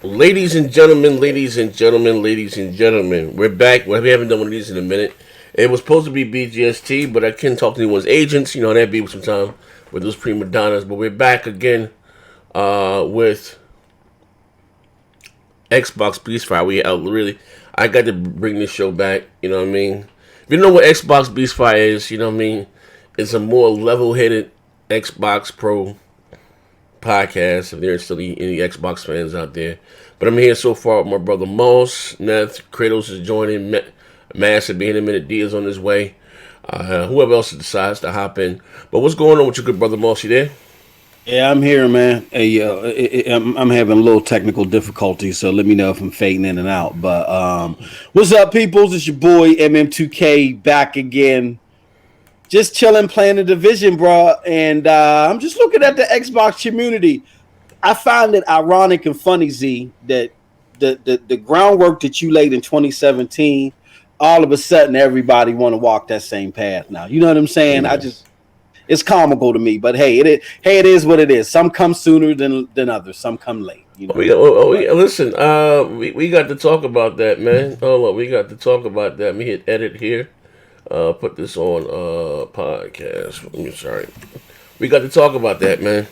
Ladies and gentlemen, ladies and gentlemen, ladies and gentlemen, we're back. Well, we haven't done one of these in a minute. It was supposed to be BGST, but I couldn't talk to anyone's agents. You know, that'd be some time with those prima donnas. But we're back again with Xbox Beast Fire. I got to bring this show back. You know what I mean? If you know what Xbox Beast Fire is, you know what I mean? It's a more level-headed Xbox Pro podcast, if there's still any Xbox fans out there. But I'm here so far with my brother Moss, Neth, Kratos is joining, Mass will be in a minute, D is on his way. Whoever else decides to hop in. But what's going on with your good brother Moss? You there? Yeah, I'm here, man. Hey, I'm having a little technical difficulty, so let me know if I'm fading in and out. But what's up, peoples? It's your boy MM2K back again. Just chilling, playing the Division, bro. And I'm just looking at the Xbox community. I find it ironic and funny, Z, that the groundwork that you laid in 2017, all of a sudden everybody want to walk that same path now. You know what I'm saying? Yeah. It's comical to me, but hey, it is what it is. Some come sooner than others. Some come late. You know? Listen, we got to talk about that, man. Hold on, we got to talk about that. Let me hit edit here. Put this on podcast. I'm sorry. We got to talk about that, man.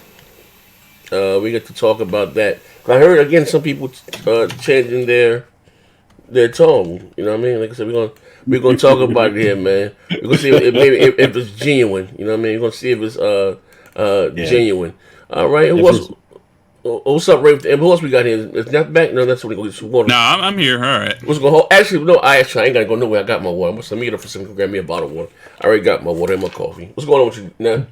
We got to talk about that. I heard again some people changing their tone. You know what I mean? Like I said, we're gonna talk about it here, man. We're gonna see if it's genuine. You know what I mean? We're gonna see if it's genuine. All right. What's up, Ray? Who else we got here? Is that back? No, that's what we go. No, I'm here. All right. What's going on? Actually, no. I ain't gotta go nowhere. I got my water. Let me get up for some. Grab me a bottle of water. I already got my water and my coffee. What's going on with you now?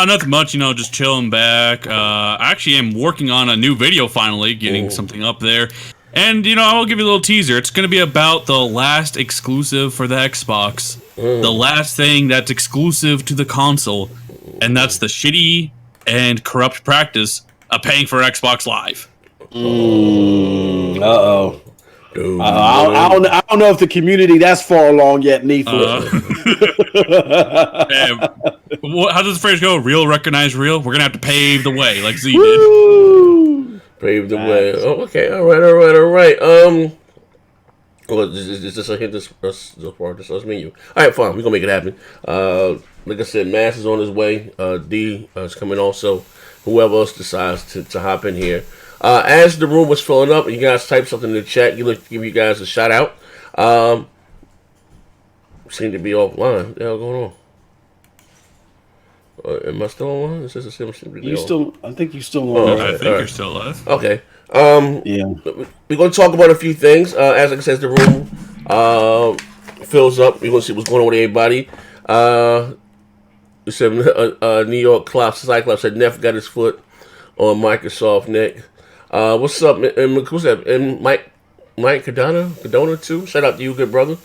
Nothing much. You know, just chilling back. I actually am working on a new video. Finally, getting something up there. And, you know, I'll give you a little teaser. It's going to be about the last exclusive for the Xbox. The last thing that's exclusive to the console. And that's the shitty and corrupt practice of paying for Xbox Live. Uh-oh. I don't know if the community that's far along yet, Neefle. How does the phrase go? Real recognize real? We're going to have to pave the way like Z did. Pave the way. Oh, okay. All right. Well, is this a hint? This us menu. All right, fine. We're gonna make it happen. Like I said, Mass is on his way. D is coming also. Whoever else decides to hop in here. As the room was filling up, you guys type something in the chat. Give you guys a shout out. Seem to be offline. What the hell going on? Am I still on? Is this a similar? I think you still on. I think you're still alive. Okay. Yeah. We're going to talk about a few things. As I said, the room fills up. We're going to see what's going on with everybody. We said New York Cyclops said Neff got his foot on Microsoft neck. What's up? What's that? And Mike Cardona too. Shout out to you, good brother.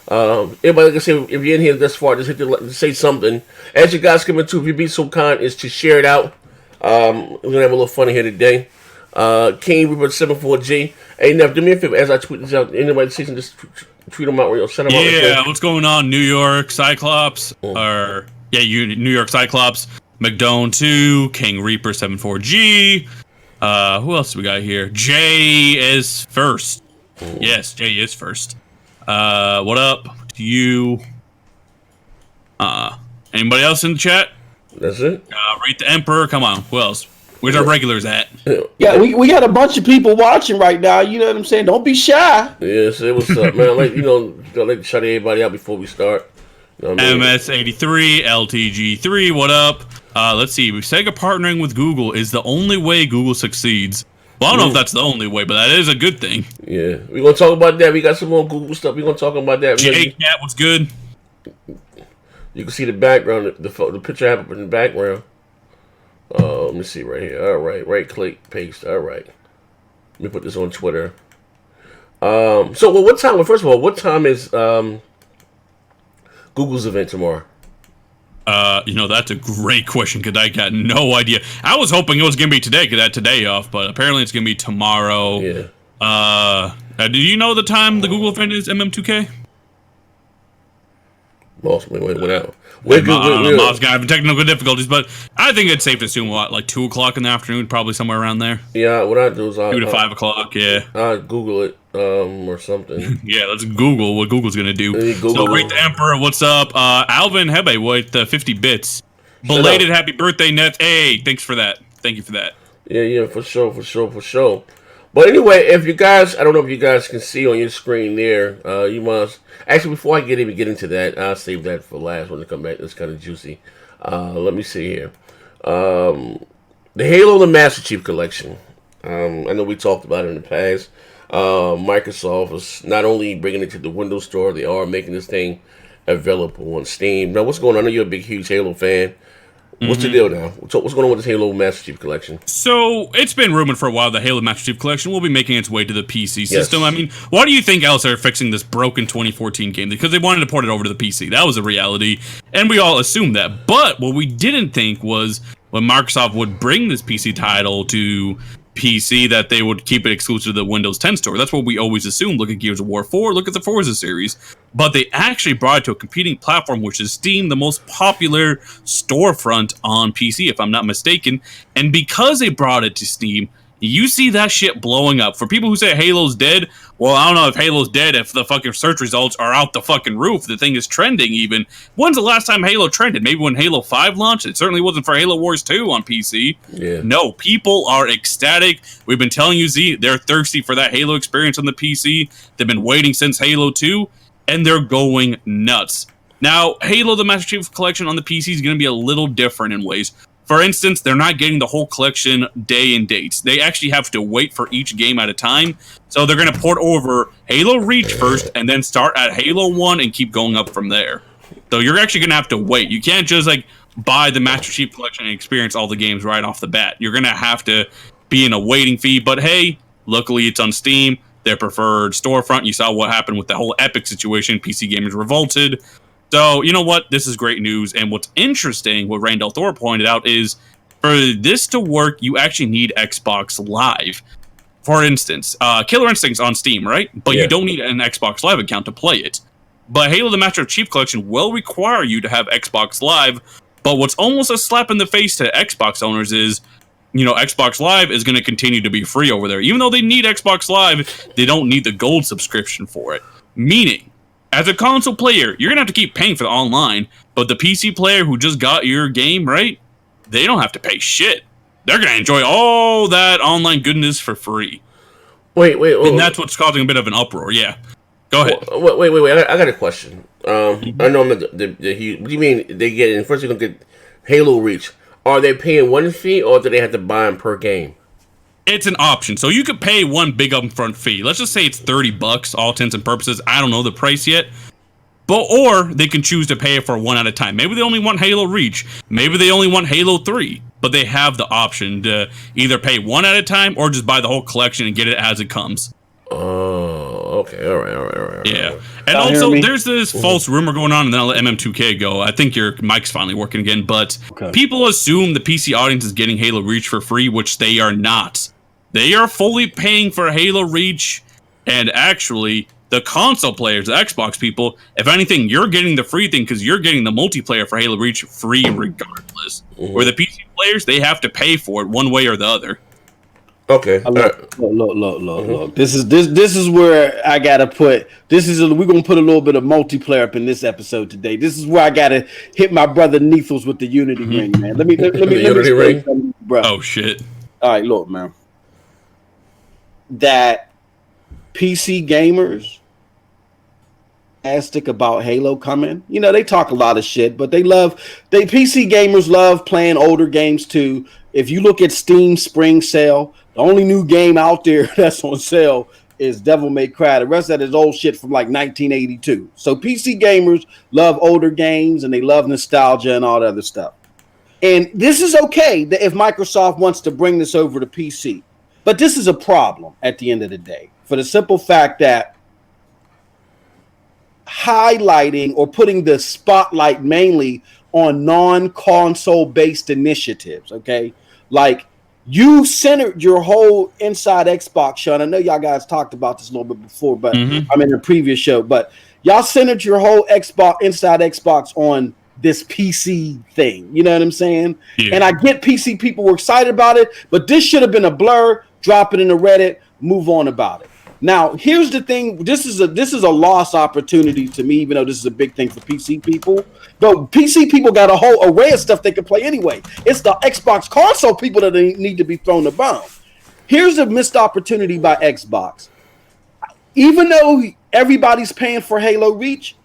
Everybody, like I said, if you're in here this far, just hit say something. As you guys come into, if you be so kind, is to share it out. We're gonna have a little fun here today. King Rupert 74G. Hey, Neff, do me a favor as I tweet this out. Anybody sees just tweet them out or send them out. Yeah, what's going on? New York Cyclops, New York Cyclops, McDone 2, King Reaper 74G. Who else do we got here? Jay is first. Yes, Jay is first. What up to you? Anybody else in the chat? That's it. Rate the Emperor. Come on. Who else? Where's our regulars at? Yeah, we got a bunch of people watching right now. You know what I'm saying? Don't be shy. Yeah, say what's up, man. I like to shout everybody out before we start. You know what I mean? MS83, LTG3, what up? Let's see. Sega partnering with Google is the only way Google succeeds. Well, I don't know if that's the only way, but that is a good thing. Yeah, we're going to talk about that. We got some more Google stuff. We're going to talk about that. J-Cat, what's good? You can see the background, the picture I have up in the background. Let me see right here. All right, right click, paste. All right. Let me put this on Twitter. What time? Well, first of all, what time is Google's event tomorrow? That's a great question because I got no idea. I was hoping it was going to be today because I had today off, but apparently it's going to be tomorrow. Yeah. Do you know the time the Google event is, MM2K? Possibly went out. Mom's gonna have technical difficulties, but I think it's safe to assume like 2 o'clock in the afternoon, probably somewhere around there. Yeah, what I do is 2 to 5 o'clock. Yeah, I'll Google it or something. Yeah, let's Google what Google's gonna do. So, Great the Emperor, what's up? Alvin Hebe with 50 bits. Belated happy birthday, Net. Hey, thanks for that. Thank you for that. Yeah, for sure. But anyway, if you guys, I don't know if you guys can see on your screen there, you must. Actually, before I get into that, I'll save that for last when they come back. It's kind of juicy. Let me see here. The Halo the Master Chief Collection. I know we talked about it in the past. Microsoft is not only bringing it to the Windows Store, they are making this thing available on Steam. Now, what's going on? I know you're a big, huge Halo fan. What's the deal now? What's going on with this Halo Master Chief Collection? So, it's been rumored for a while the Halo Master Chief Collection will be making its way to the PC system. I mean, why do you think else they're fixing this broken 2014 game? Because they wanted to port it over to the PC. That was a reality, and we all assumed that. But what we didn't think was when Microsoft would bring this PC title to PC that they would keep it exclusive to the Windows 10 store. That's what we always assumed. Look at Gears of War 4, look at the Forza series. But they actually brought it to a competing platform, which is Steam, the most popular storefront on PC, if I'm not mistaken. And because they brought it to Steam, you see that shit blowing up. For people who say Halo's dead, well, I don't know if Halo's dead if the fucking search results are out the fucking roof. The thing is trending even. When's the last time Halo trended? Maybe when Halo 5 launched? It certainly wasn't for Halo Wars 2 on PC. Yeah. No, people are ecstatic. We've been telling you, Z, they're thirsty for that Halo experience on the PC. They've been waiting since Halo 2, and they're going nuts. Now, Halo the Master Chief Collection on the PC is going to be a little different in ways. For instance, they're not getting the whole collection day and dates. They actually have to wait for each game at a time. So they're going to port over Halo Reach first and then start at Halo 1 and keep going up from there. So you're actually going to have to wait. You can't just like buy the Master Chief Collection and experience all the games right off the bat. You're going to have to be in a waiting fee. But hey, luckily it's on Steam, their preferred storefront. You saw what happened with the whole Epic situation. PC gamers revolted. So, you know what? This is great news. And what's interesting, what Randall Thor pointed out, is for this to work, you actually need Xbox Live. For instance, Killer Instinct's on Steam, right? But you don't need an Xbox Live account to play it. But Halo the Master Chief Collection will require you to have Xbox Live. But what's almost a slap in the face to Xbox owners is, you know, Xbox Live is going to continue to be free over there. Even though they need Xbox Live, they don't need the gold subscription for it. Meaning, as a console player, you're going to have to keep paying for the online, but the PC player who just got your game, right, they don't have to pay shit. They're going to enjoy all that online goodness for free. Wait. And that's what's causing a bit of an uproar, yeah. Go ahead. Wait. I got a question. I know I'm not what do you mean they get in? First, you're going to get Halo Reach. Are they paying one fee, or do they have to buy them per game? It's an option. So you could pay one big upfront fee. Let's just say it's $30, all intents and purposes. I don't know the price yet. Or they can choose to pay it for one at a time. Maybe they only want Halo Reach. Maybe they only want Halo 3. But they have the option to either pay one at a time or just buy the whole collection and get it as it comes. Oh, okay. All right. Yeah. And also, there's this false rumor going on, and then I'll let MM2K go. I think your mic's finally working again. But people assume the PC audience is getting Halo Reach for free, which they are not. They are fully paying for Halo Reach, and actually, the console players, the Xbox people, if anything, you're getting the free thing because you're getting the multiplayer for Halo Reach free regardless. Where the PC players, they have to pay for it one way or the other. Okay. Look. This is where I gotta put. We're gonna put a little bit of multiplayer up in this episode today. This is where I gotta hit my brother Nethos with the Unity ring, man. Let me Unity ring, bro. Oh shit! All right, look, man. That PC gamers astic about Halo coming. You know, they talk a lot of shit, but PC gamers love playing older games too. If you look at Steam Spring Sale, the only new game out there that's on sale is Devil May Cry. The rest of that is old shit from like 1982. So PC gamers love older games and they love nostalgia and all that other stuff. And this is okay that if Microsoft wants to bring this over to PC. But this is a problem at the end of the day for the simple fact that highlighting or putting the spotlight mainly on non-console based initiatives, okay? Like you centered your whole Inside Xbox show, and I know y'all guys talked about this a little bit before, but I'm in a previous show, but Y'all centered your whole Xbox inside Xbox on this PC thing. You know what I'm saying? Yeah. And I get PC people were excited about it, but this should have been a blur. Drop it in the Reddit. Move on about it. Now, here's the thing. This is a lost opportunity to me, even though this is a big thing for PC people. But PC people got a whole array of stuff they can play anyway. It's the Xbox console people that need to be thrown the bone. Here's a missed opportunity by Xbox. Even though everybody's paying for Halo Reach,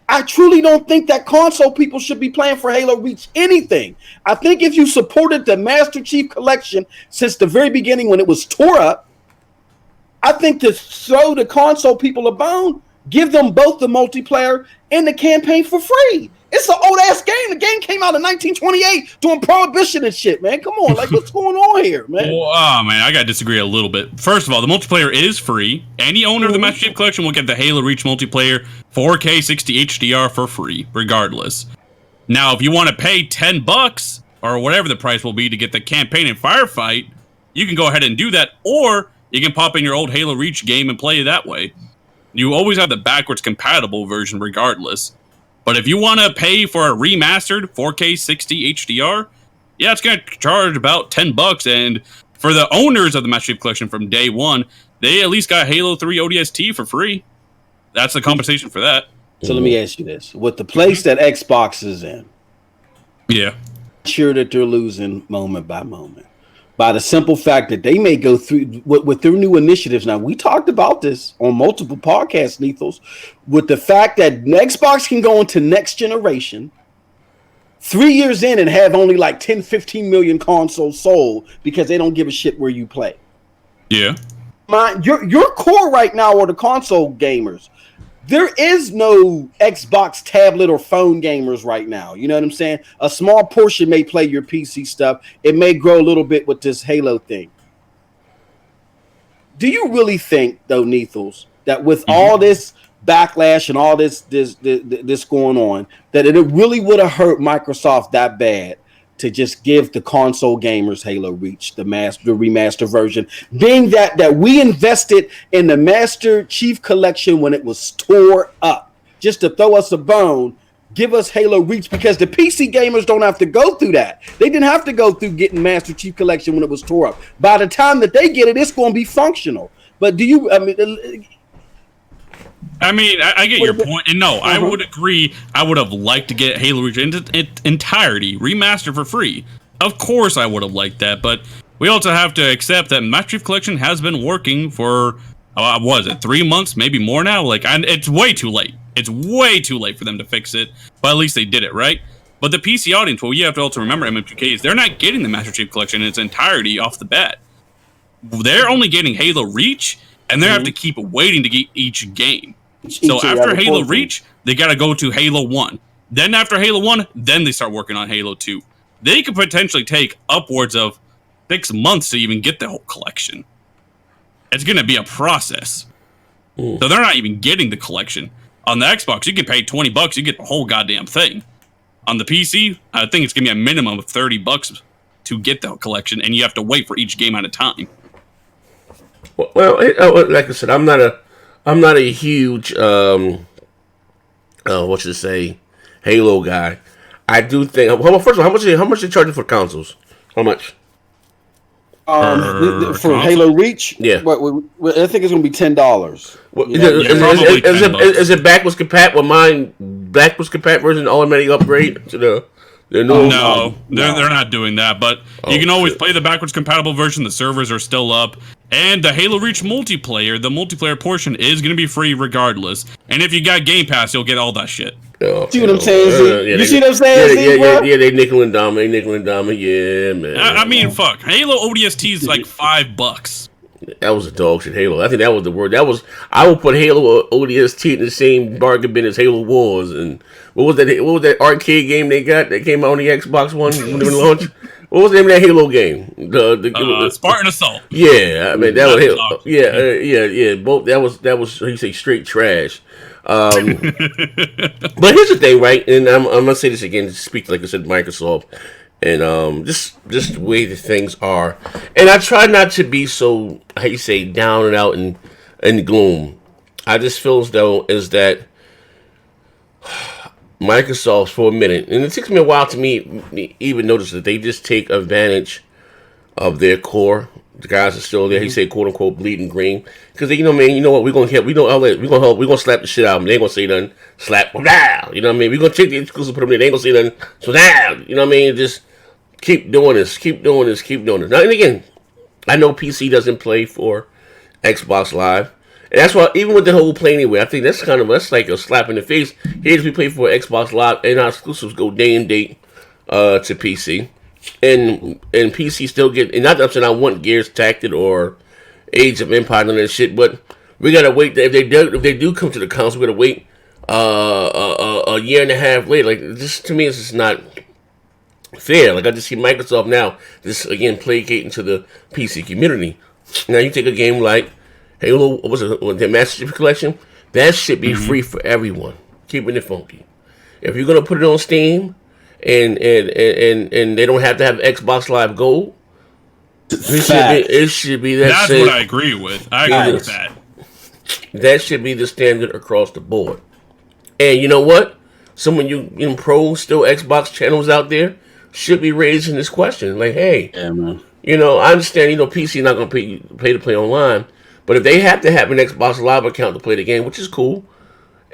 I truly don't think that console people should be playing for Halo Reach anything. I think if you supported the Master Chief Collection since the very beginning when it was tore up, I think to throw the console people a bone, give them both the multiplayer and the campaign for free. It's an old ass game. The game came out in 1928 doing prohibition and shit, man. Come on, like what's going on here, man? Well, man, I gotta disagree a little bit. First of all, the multiplayer is free. Any owner of the Master Chief Collection will get the Halo Reach multiplayer 4K 60 HDR for free, regardless. Now, if you want to pay $10 or whatever the price will be to get the campaign and firefight, you can go ahead and do that, or you can pop in your old Halo Reach game and play it that way. You always have the backwards compatible version, regardless. But if you want to pay for a remastered 4K 60 HDR, yeah, it's going to charge about $10. And for the owners of the Master Chief Collection from day one, they at least got Halo 3 ODST for free. That's the compensation for that. So let me ask you this. With the place that Xbox is in, Yeah. I'm sure that they're losing moment by moment. By the simple fact that they may go through with their new initiatives. Now, we talked about this on multiple podcasts, Nethos, with the fact that Xbox can go into next generation 3 years in and have only like 10, 15 million consoles sold because they don't give a shit where you play. Yeah. Your core right now are the console gamers. There is no Xbox tablet or phone gamers right now. You know what I'm saying? A small portion may play your PC stuff. It may grow a little bit with this Halo thing. Do you really think, though, Nethos, that with all this backlash and all this going on, that it really would have hurt Microsoft that bad to just give the console gamers Halo Reach, the remaster version, being that we invested in the Master Chief Collection when it was tore up, just to throw us a bone, give us Halo Reach, because the PC gamers don't have to go through that. They didn't have to go through getting Master Chief Collection when it was tore up. By the time that they get it, it's going to be functional. But do you, I get your point, and no, I would agree. I would have liked to get Halo Reach in its entirety remastered for free. Of course, I would have liked that, but we also have to accept that Master Chief Collection has been working for, what is it, 3 months, maybe more now? It's way too late. It's way too late for them to fix it, but at least they did it, right? But the PC audience, what you have to also remember, MM2K, is they're not getting the Master Chief Collection in its entirety off the bat. They're only getting Halo Reach, and they have to keep waiting to get each game. So after Halo Reach, they got to go to Halo 1. Then after Halo 1, then they start working on Halo 2. They could potentially take upwards of 6 months to even get the whole collection. It's going to be a process. So they're not even getting the collection. On the Xbox, you can pay $20, you get the whole goddamn thing. On the PC, I think it's going to be a minimum of $30 to get the collection, and you have to wait for each game at a time. Well, like I said, I'm not a huge Halo guy. I do think. Well, first of all, how much they charging for consoles? How much? For Halo Reach, yeah, I think it's going to be $10. Is it backwards compatible? With mine, backwards compatible version, automatic upgrade to the. No, they're not doing that. But you can always play the backwards compatible version. The servers are still up, and the Halo Reach multiplayer, the multiplayer portion, is going to be free regardless. And if you got Game Pass, you'll get all that shit. See what I'm saying? You see what I'm saying? Yeah, they nickel and diamond. Yeah, man. I mean, fuck. Halo ODST is like $5. That was a dog shit Halo. I think that was the word. I would put Halo ODST in the same bargain bin as Halo Wars. And what was that arcade game they got that came out on the Xbox One when they launched? What was the name of that Halo game? The Spartan Assault. Yeah, I mean that was Halo. Yeah. Both that was you say straight trash. But here's the thing, right? And I'm gonna say this again to speak, like I said, Microsoft, and just the way the things are. And I try not to be so, how you say, down and out and gloom. I just feel as though is that Microsoft for a minute, and it takes me a while to me even notice that they just take advantage of their core. The guys are still there. He said, "quote unquote," bleeding green, because you know, man. You know what? We're gonna help. We're gonna slap the shit out of them. They ain't gonna say nothing. Slap them down. You know what I mean? We're gonna take the exclusive, put them in. They ain't gonna say nothing. So down. You know what I mean? Just keep doing this. Keep doing this. Keep doing this. Now, and again, I know PC doesn't play for Xbox Live. And that's why, even with the whole play anyway, I think that's like a slap in the face. Here's we play for Xbox Live, and our exclusives go day and date to PC, and PC still get. And not that I'm saying I want Gears Tactic or Age of Empire and that shit, but we gotta wait. If they do come to the console, we gotta wait a year and a half later. Like this to me, it's just not fair. Like I just see Microsoft now, just again placating to the PC community. Now you take a game like Halo, what was it, the Master Chief Collection? That should be free for everyone. Keeping it funky. If you're gonna put it on Steam, and they don't have to have Xbox Live Gold, it should be that. That's what I agree with. I agree with that. That should be the standard across the board. And you know what? Some of you pros, still Xbox channels out there, should be raising this question. Like, hey, yeah, man. I understand. PC not gonna pay to play online. But if they have to have an Xbox Live account to play the game, which is cool,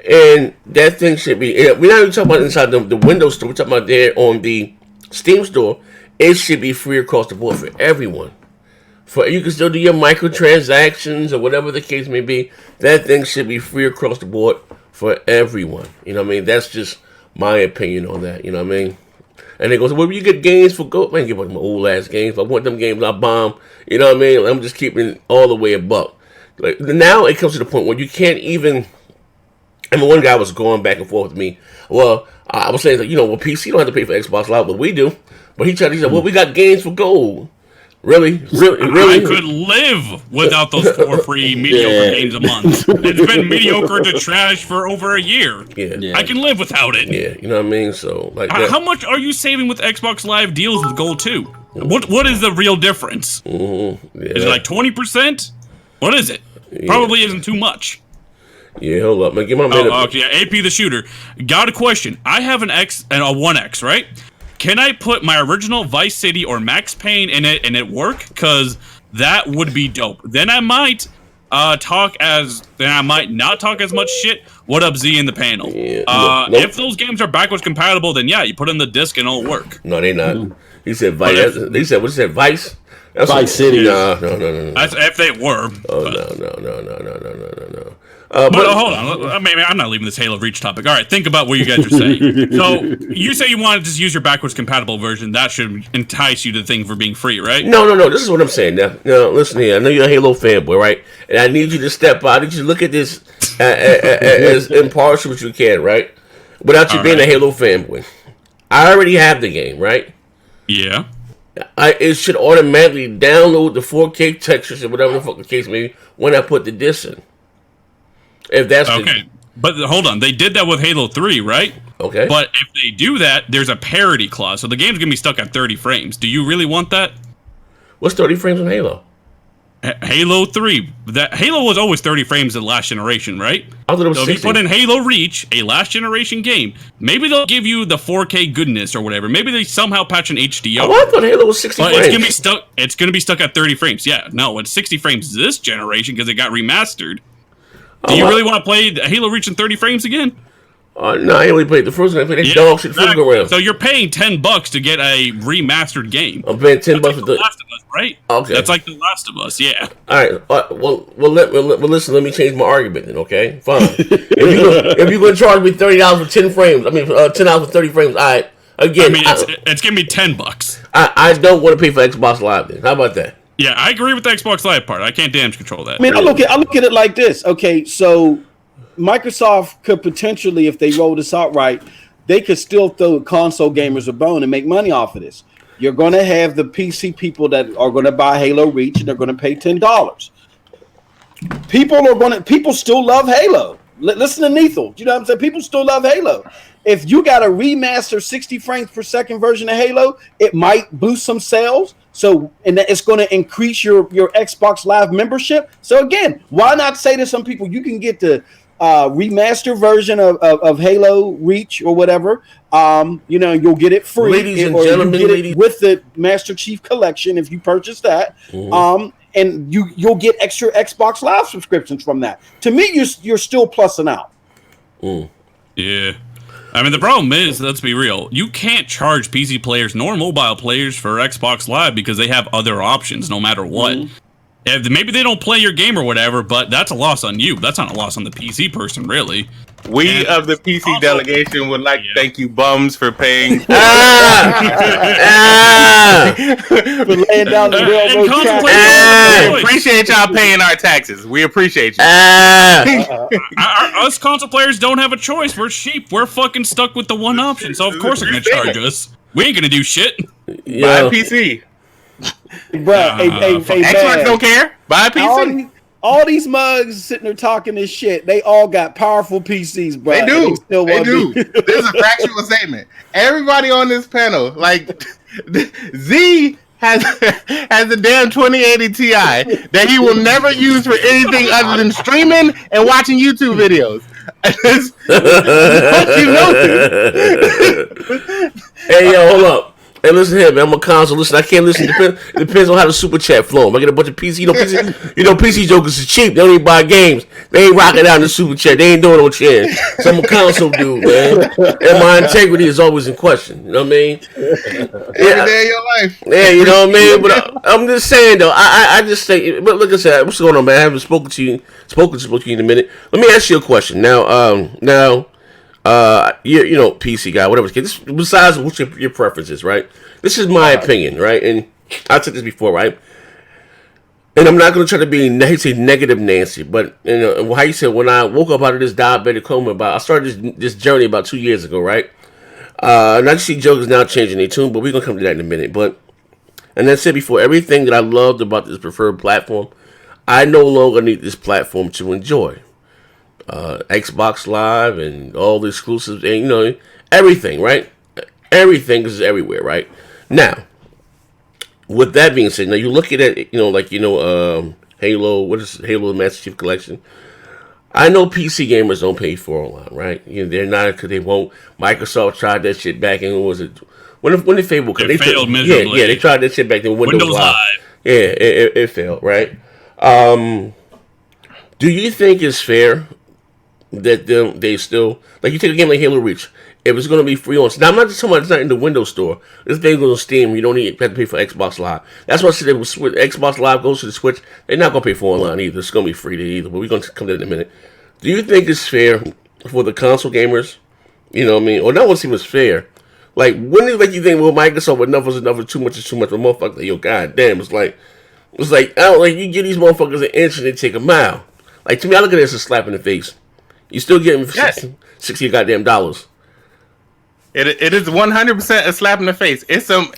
and that thing should be, we're not even talking about inside the Windows store, we're talking about there on the Steam store, it should be free across the board for everyone. You can still do your microtransactions or whatever the case may be. That thing should be free across the board for everyone. You know what I mean? That's just my opinion on that. You know what I mean? And they go, well, you get games for gold. Man, give them old ass games. If I want them games, I bomb. You know what I mean? I'm just keeping it all the way a buck. Like now, it comes to the point where you can't even. I mean, one guy was going back and forth with me. Well, I was saying, well, PC don't have to pay for Xbox Live, but we do. But he said, well, we got games for gold. Really? I could live without those 4 free mediocre games a month. It's been mediocre to trash for over a year. Yeah. I can live without it. Yeah, you know what I mean? So, like, how much are you saving with Xbox Live deals with Gold 2? What is the real difference? Mm-hmm. Yeah. Is it like 20%? What is it? Yeah. Probably isn't too much. Yeah, hold up, man. Give my man. Okay, AP the Shooter. Got a question. I have an X and a 1X, right? Can I put my original Vice City or Max Payne in it and it work? Because that would be dope. Then I might not talk as much shit. What up, Z in the panel? Yeah. Nope. If those games are backwards compatible, then yeah, you put in the disc and it'll work. No, they not. He said Vice. He said, what he said, Vice? That's Vice City. No. That's if they were. Oh, no. But hold on. Maybe I'm not leaving this Halo Reach topic. All right, think about what you guys are saying. So you say you want to just use your backwards compatible version. That should entice you to the thing for being free, right? No. This is what I'm saying. Now, listen here. I know you're a Halo fanboy, right? And I need you to step out. I need you to look at this as impartial as you can, right? Without you being a Halo fanboy. I already have the game, right? Yeah. It should automatically download the 4K textures or whatever the fuck the case may be when I put the disc in. If that's okay. But hold on, they did that with Halo 3, right? Okay. But if they do that, there's a parity clause, so the game's gonna be stuck at 30 frames. Do you really want that? What's 30 frames on Halo? Halo 3. That Halo was always 30 frames in last generation, right? I thought it was so 60. If you put in Halo Reach, a last generation game, maybe they'll give you the 4K goodness or whatever. Maybe they somehow patch an HDR. Oh, I thought Halo was 60 frames. It's gonna be stuck at 30 frames. Yeah, no, it's 60 frames this generation because it got remastered. Do you really want to play Halo Reach in 30 frames again? No, I only played the first one. I played that dog shit exactly. Around. So you're paying $10 to get a remastered game. I'm paying $10 like for the Last of Us, right? Okay. That's like The Last of Us, yeah. All right. Well, listen. Let me change my argument then. Okay, fine. if you're gonna charge me $30 for 10 frames, $10 for 30 frames. All right. Again, it's gonna be $10. I don't want to pay for Xbox Live. Then how about that? Yeah, I agree with the Xbox Live part. I can't damage control that. I mean, I look at it like this. Okay, so Microsoft could potentially, if they roll this out right, they could still throw console gamers a bone and make money off of this. You're going to have the PC people that are going to buy Halo Reach and they're going to pay $10. People still love Halo. Listen to Nethel. You know what I'm saying? People still love Halo. If you got a remaster 60 frames per second version of Halo, it might boost some sales. So, and that it's going to increase your Xbox Live membership. So again, why not say to some people, you can get the remastered version of Halo Reach or whatever. You'll get it free. Ladies and gentlemen, with the Master Chief Collection if you purchase that. And you'll get extra Xbox Live subscriptions from that. To me, you're still plussing out. Yeah. I mean, the problem is, let's be real, you can't charge PC players nor mobile players for Xbox Live because they have other options no matter what. If maybe they don't play your game or whatever, but that's a loss on you. That's not a loss on the PC person, really. We of the PC delegation would like to thank you bums for paying. For laying down the railroad track. We appreciate y'all paying our taxes. We appreciate you. Us console players don't have a choice. We're sheep. We're fucking stuck with the one option. So of course they're gonna charge us. We ain't gonna do shit. Buy a PC. Bro, Xbox don't care. Buy a PC. All these mugs sitting there talking this shit, they all got powerful PCs, bro. They do. This is a factual statement. Everybody on this panel, like Z has a damn 2080 Ti that he will never use for anything other than streaming and watching YouTube videos. Hey, yo, hold up. Hey, listen here, man. I'm a console. Listen, I can't listen. It depends on how the super chat flow. If I get a bunch of PC, PC jokers is cheap. They don't even buy games. They ain't rocking out in the super chat. They ain't doing no cheering. So I'm a console dude, man. And my integrity is always in question. You know what I mean? Every day of your life. Yeah, you know what I mean? But I'm just saying, though. I just say, but look, I said, what's going on, man? I haven't spoken to you in a minute. Let me ask you a question. Now, you know, PC guy, whatever. Besides what's your preferences, right? This is my opinion, right? And I said this before, right? And I'm not going to try to be negative Nancy, but you know how you said when I woke up out of this diabetic coma, I started this journey about 2 years ago, right? And I see jokers now changing their tune, but we're gonna come to that in a minute. But and I said before, everything that I loved about this preferred platform, I no longer need this platform to enjoy. Xbox Live and all the exclusives, and you know everything, right? Everything is everywhere, right? Now, with that being said, now you look at it, Halo. What is Halo Master Chief Collection? I know PC gamers don't pay for online, right? You know, they're not because they won't. Microsoft tried that shit back in when did Facebook? They failed miserably. Yeah, they tried that shit back then. Windows Live. Yeah, it failed, right? Do you think it's fair that they still, like, you take a game like Halo Reach, if it's going to be free on, now I'm not just talking about it's not in the Windows Store, this thing goes on Steam, you don't have to pay for Xbox Live. That's why I said if Xbox Live goes to the Switch, they're not going to pay for online either. It's going to be free to either, but we're going to come to that in a minute. Do you think it's fair for the console gamers, you know what I mean, or not want to see what's fair, like, when is like you think, well, Microsoft, enough is enough, too much is too much, but motherfucker, like, yo, goddamn, it's like, I don't, like, you give these motherfuckers an inch and they take a mile. Like, to me, I look at it as a slap in the face. You still getting $60 goddamn dollars. It is 100% a slap in the face. It's some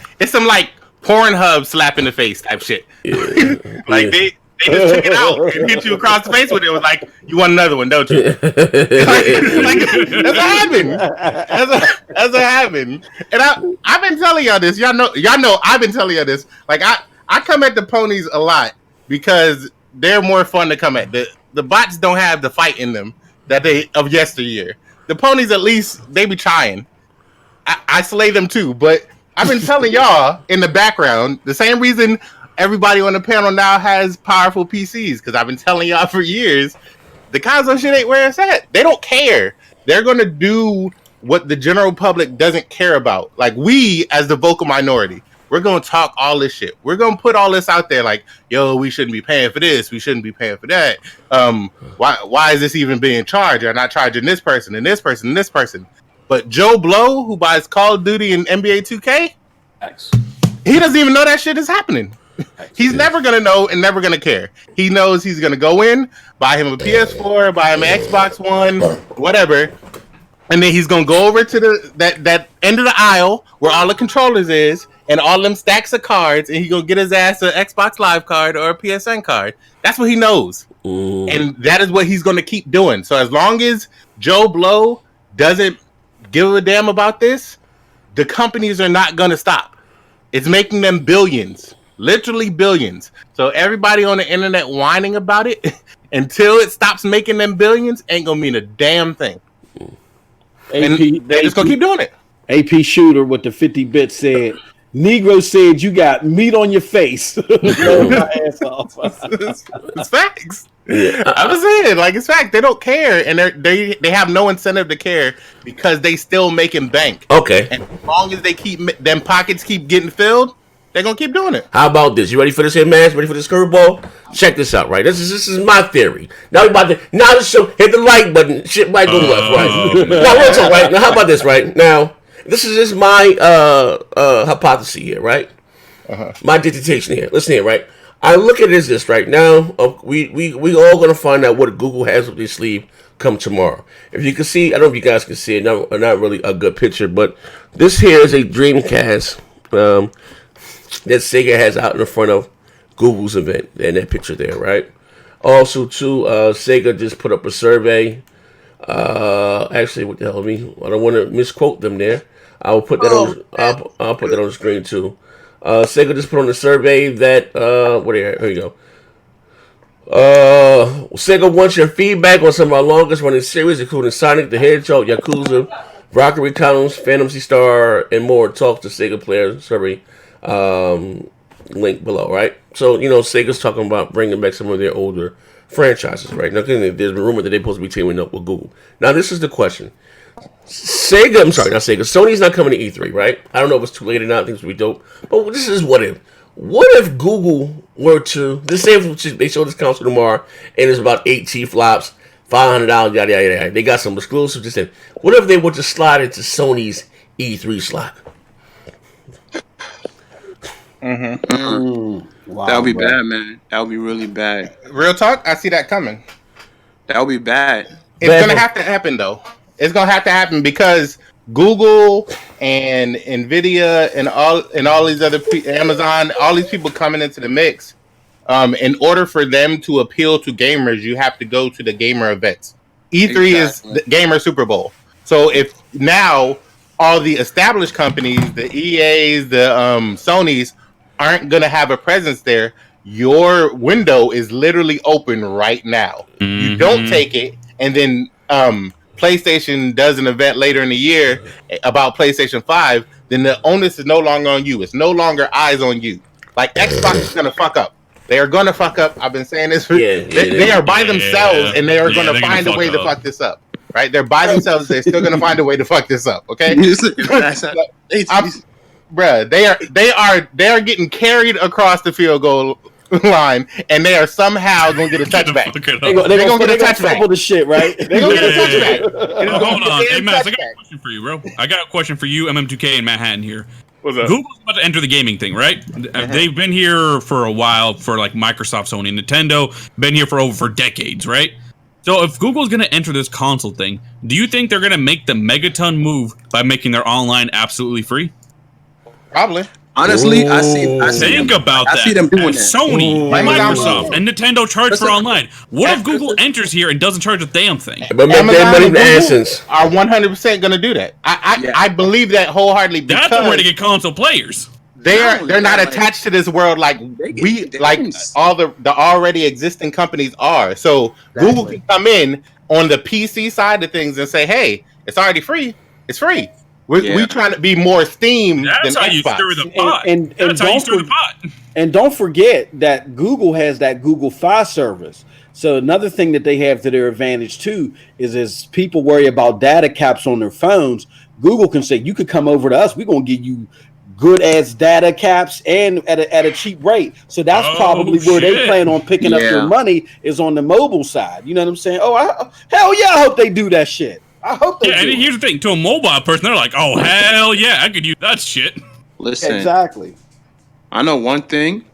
like Pornhub slap in the face type shit. Yeah. Like they just took it out and hit you across the face with it. It was like, you want another one, don't you? Like, that's what happened. That's what happened. And I've been telling y'all this. Y'all know I've been telling y'all this. Like I come at the ponies a lot because they're more fun to come at. The bots don't have the fight in them that they of yesteryear. The ponies, at least, they be trying. I slay them too, but I've been telling y'all in the background, the same reason everybody on the panel now has powerful PCs, because I've been telling y'all for years, the console shit ain't where it's at. They don't care. They're going to do what the general public doesn't care about. Like, we, as the vocal minority, we're going to talk all this shit. We're going to put all this out there like, yo, we shouldn't be paying for this. We shouldn't be paying for that. Why is this even being charged? I'm not charging this person and this person and this person. But Joe Blow, who buys Call of Duty and NBA 2K, he doesn't even know that shit is happening. He's never going to know and never going to care. He knows he's going to go in, buy him a PS4, buy him an Xbox One, whatever. And then he's going to go over to that end of the aisle where all the controllers is and all them stacks of cards, and he's going to get his ass an Xbox Live card or a PSN card. That's what he knows. Ooh. And that is what he's going to keep doing. So as long as Joe Blow doesn't give a damn about this, the companies are not going to stop. It's making them billions. literally billions. So everybody on the internet whining about it until it stops making them billions ain't gonna mean a damn thing. And they're just gonna keep doing it. AP Shooter with the 50-bit said, Negro said you got meat on your face. My ass off. It's facts. I was saying, like, it's fact. They don't care, and they have no incentive to care because they still making bank. Okay. And as long as they keep them pockets keep getting filled, they're gonna keep doing it. How about this? You ready for this here, man? Ready for this curveball? Check this out, right? This is my theory. Now we about to the show. Hit the like button. Shit might go left, right? Now we'll talk, right? Now how about this, right? Now this is my hypothesis here, right? My dissertation here. Listen here, right? I look at this right now. We all gonna find out what Google has up their sleeve come tomorrow. If you can see, I don't know if you guys can see it. Not really a good picture, but this here is a Dreamcast that Sega has out in the front of Google's event, and that picture there, right? Also, too, Sega just put up a survey. Actually, what the hell? I don't want to misquote them there. I'll put that on. I'll put that on the screen too. Sega just put on the survey that here you go. Sega wants your feedback on some of our longest running series, including Sonic the Hedgehog, Yakuza, Rocket Returns, Phantasy Star, and more. Talk to Sega players survey. Link below, right? So Sega's talking about bringing back some of their older franchises, right? Now, there's been rumor that they're supposed to be teaming up with Google. Now, this is the question. Sony's not coming to E3, right? I don't know if it's too late or not. I think it's going to be dope. But this is what if. What if Google were to, let's say they show this console tomorrow, and it's about 8 T-flops, $500, yada, yada, yada. They got some exclusives. Just what if they were to slide into Sony's E3 slot? Wow, that would be bad, man. That would be really bad. Real talk, I see that coming. That would be bad. It's gonna have to happen though. It's gonna have to happen because Google and Nvidia and all these other Amazon, all these people coming into the mix. In order for them to appeal to gamers, you have to go to the gamer events. E3 is the gamer Super Bowl. So if now all the established companies, the EAs, the Sonys, aren't going to have a presence there, your window is literally open right now. Mm-hmm. You don't take it, and then PlayStation does an event later in the year about PlayStation 5, then the onus is no longer on you. It's no longer eyes on you. Like, Xbox is going to fuck up. They are going to fuck up. I've been saying this. They are by themselves, and they are going to find a way to fuck this up. Right? They're by themselves. They're still going to find a way to fuck this up. Okay? Bruh, they are getting carried across the field goal line, and they are somehow going to get a touchback. They're going to get a touchback. The shit, right? They're going to get a touchback. Hold on. Hey, Matt, I got a question for you, bro. I got a question for you, MM2K in Manhattan here. What's up? Google's about to enter the gaming thing, right? They've been here for a while for like Microsoft, Sony, Nintendo, been here for decades, right? So if Google's going to enter this console thing, do you think they're going to make the megaton move by making their online absolutely free? Probably. Honestly, I see think them. about that. I see them doing that. Sony, Microsoft, and Nintendo charge for online. What if Google enters here and doesn't charge a damn thing? But Amazon and Google are 100% going to do that. I believe that wholeheartedly. Because that's the way to get console players. They're not attached to this world like all the already existing companies are. So Google can come in on the PC side of things and say, "Hey, it's already free. It's free." We trying to be more Steam than Xbox. You stir the pot. That's how you stir the pot. And don't forget that Google has that Google Fi service. So another thing that they have to their advantage too is as people worry about data caps on their phones, Google can say, "You could come over to us. We're gonna give you good ass data caps and at a cheap rate." So that's probably where they plan on picking up their money is on the mobile side. You know what I'm saying? Hell yeah, I hope they do that shit. I hope they do. And here's the thing, to a mobile person, they're like, "Oh hell yeah, I could use that shit." Listen, exactly. I know one thing.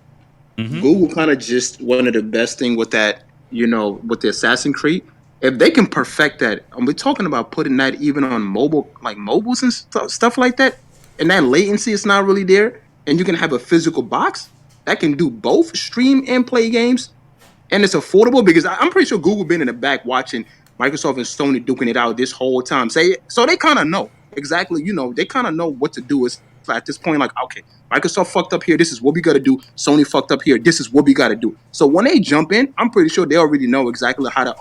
Google kind of just one of the best thing with that, with the Assassin's Creed. If they can perfect that, and we're talking about putting that even on mobile, like mobiles and stuff like that, and that latency is not really there, and you can have a physical box that can do both stream and play games, and it's affordable because I'm pretty sure Google been in the back watching Microsoft and Sony duking it out this whole time. So they kind of know exactly, they kind of know what to do as at this point, like, okay, Microsoft fucked up here. This is what we got to do. Sony fucked up here. This is what we got to do. So when they jump in, I'm pretty sure they already know exactly how to,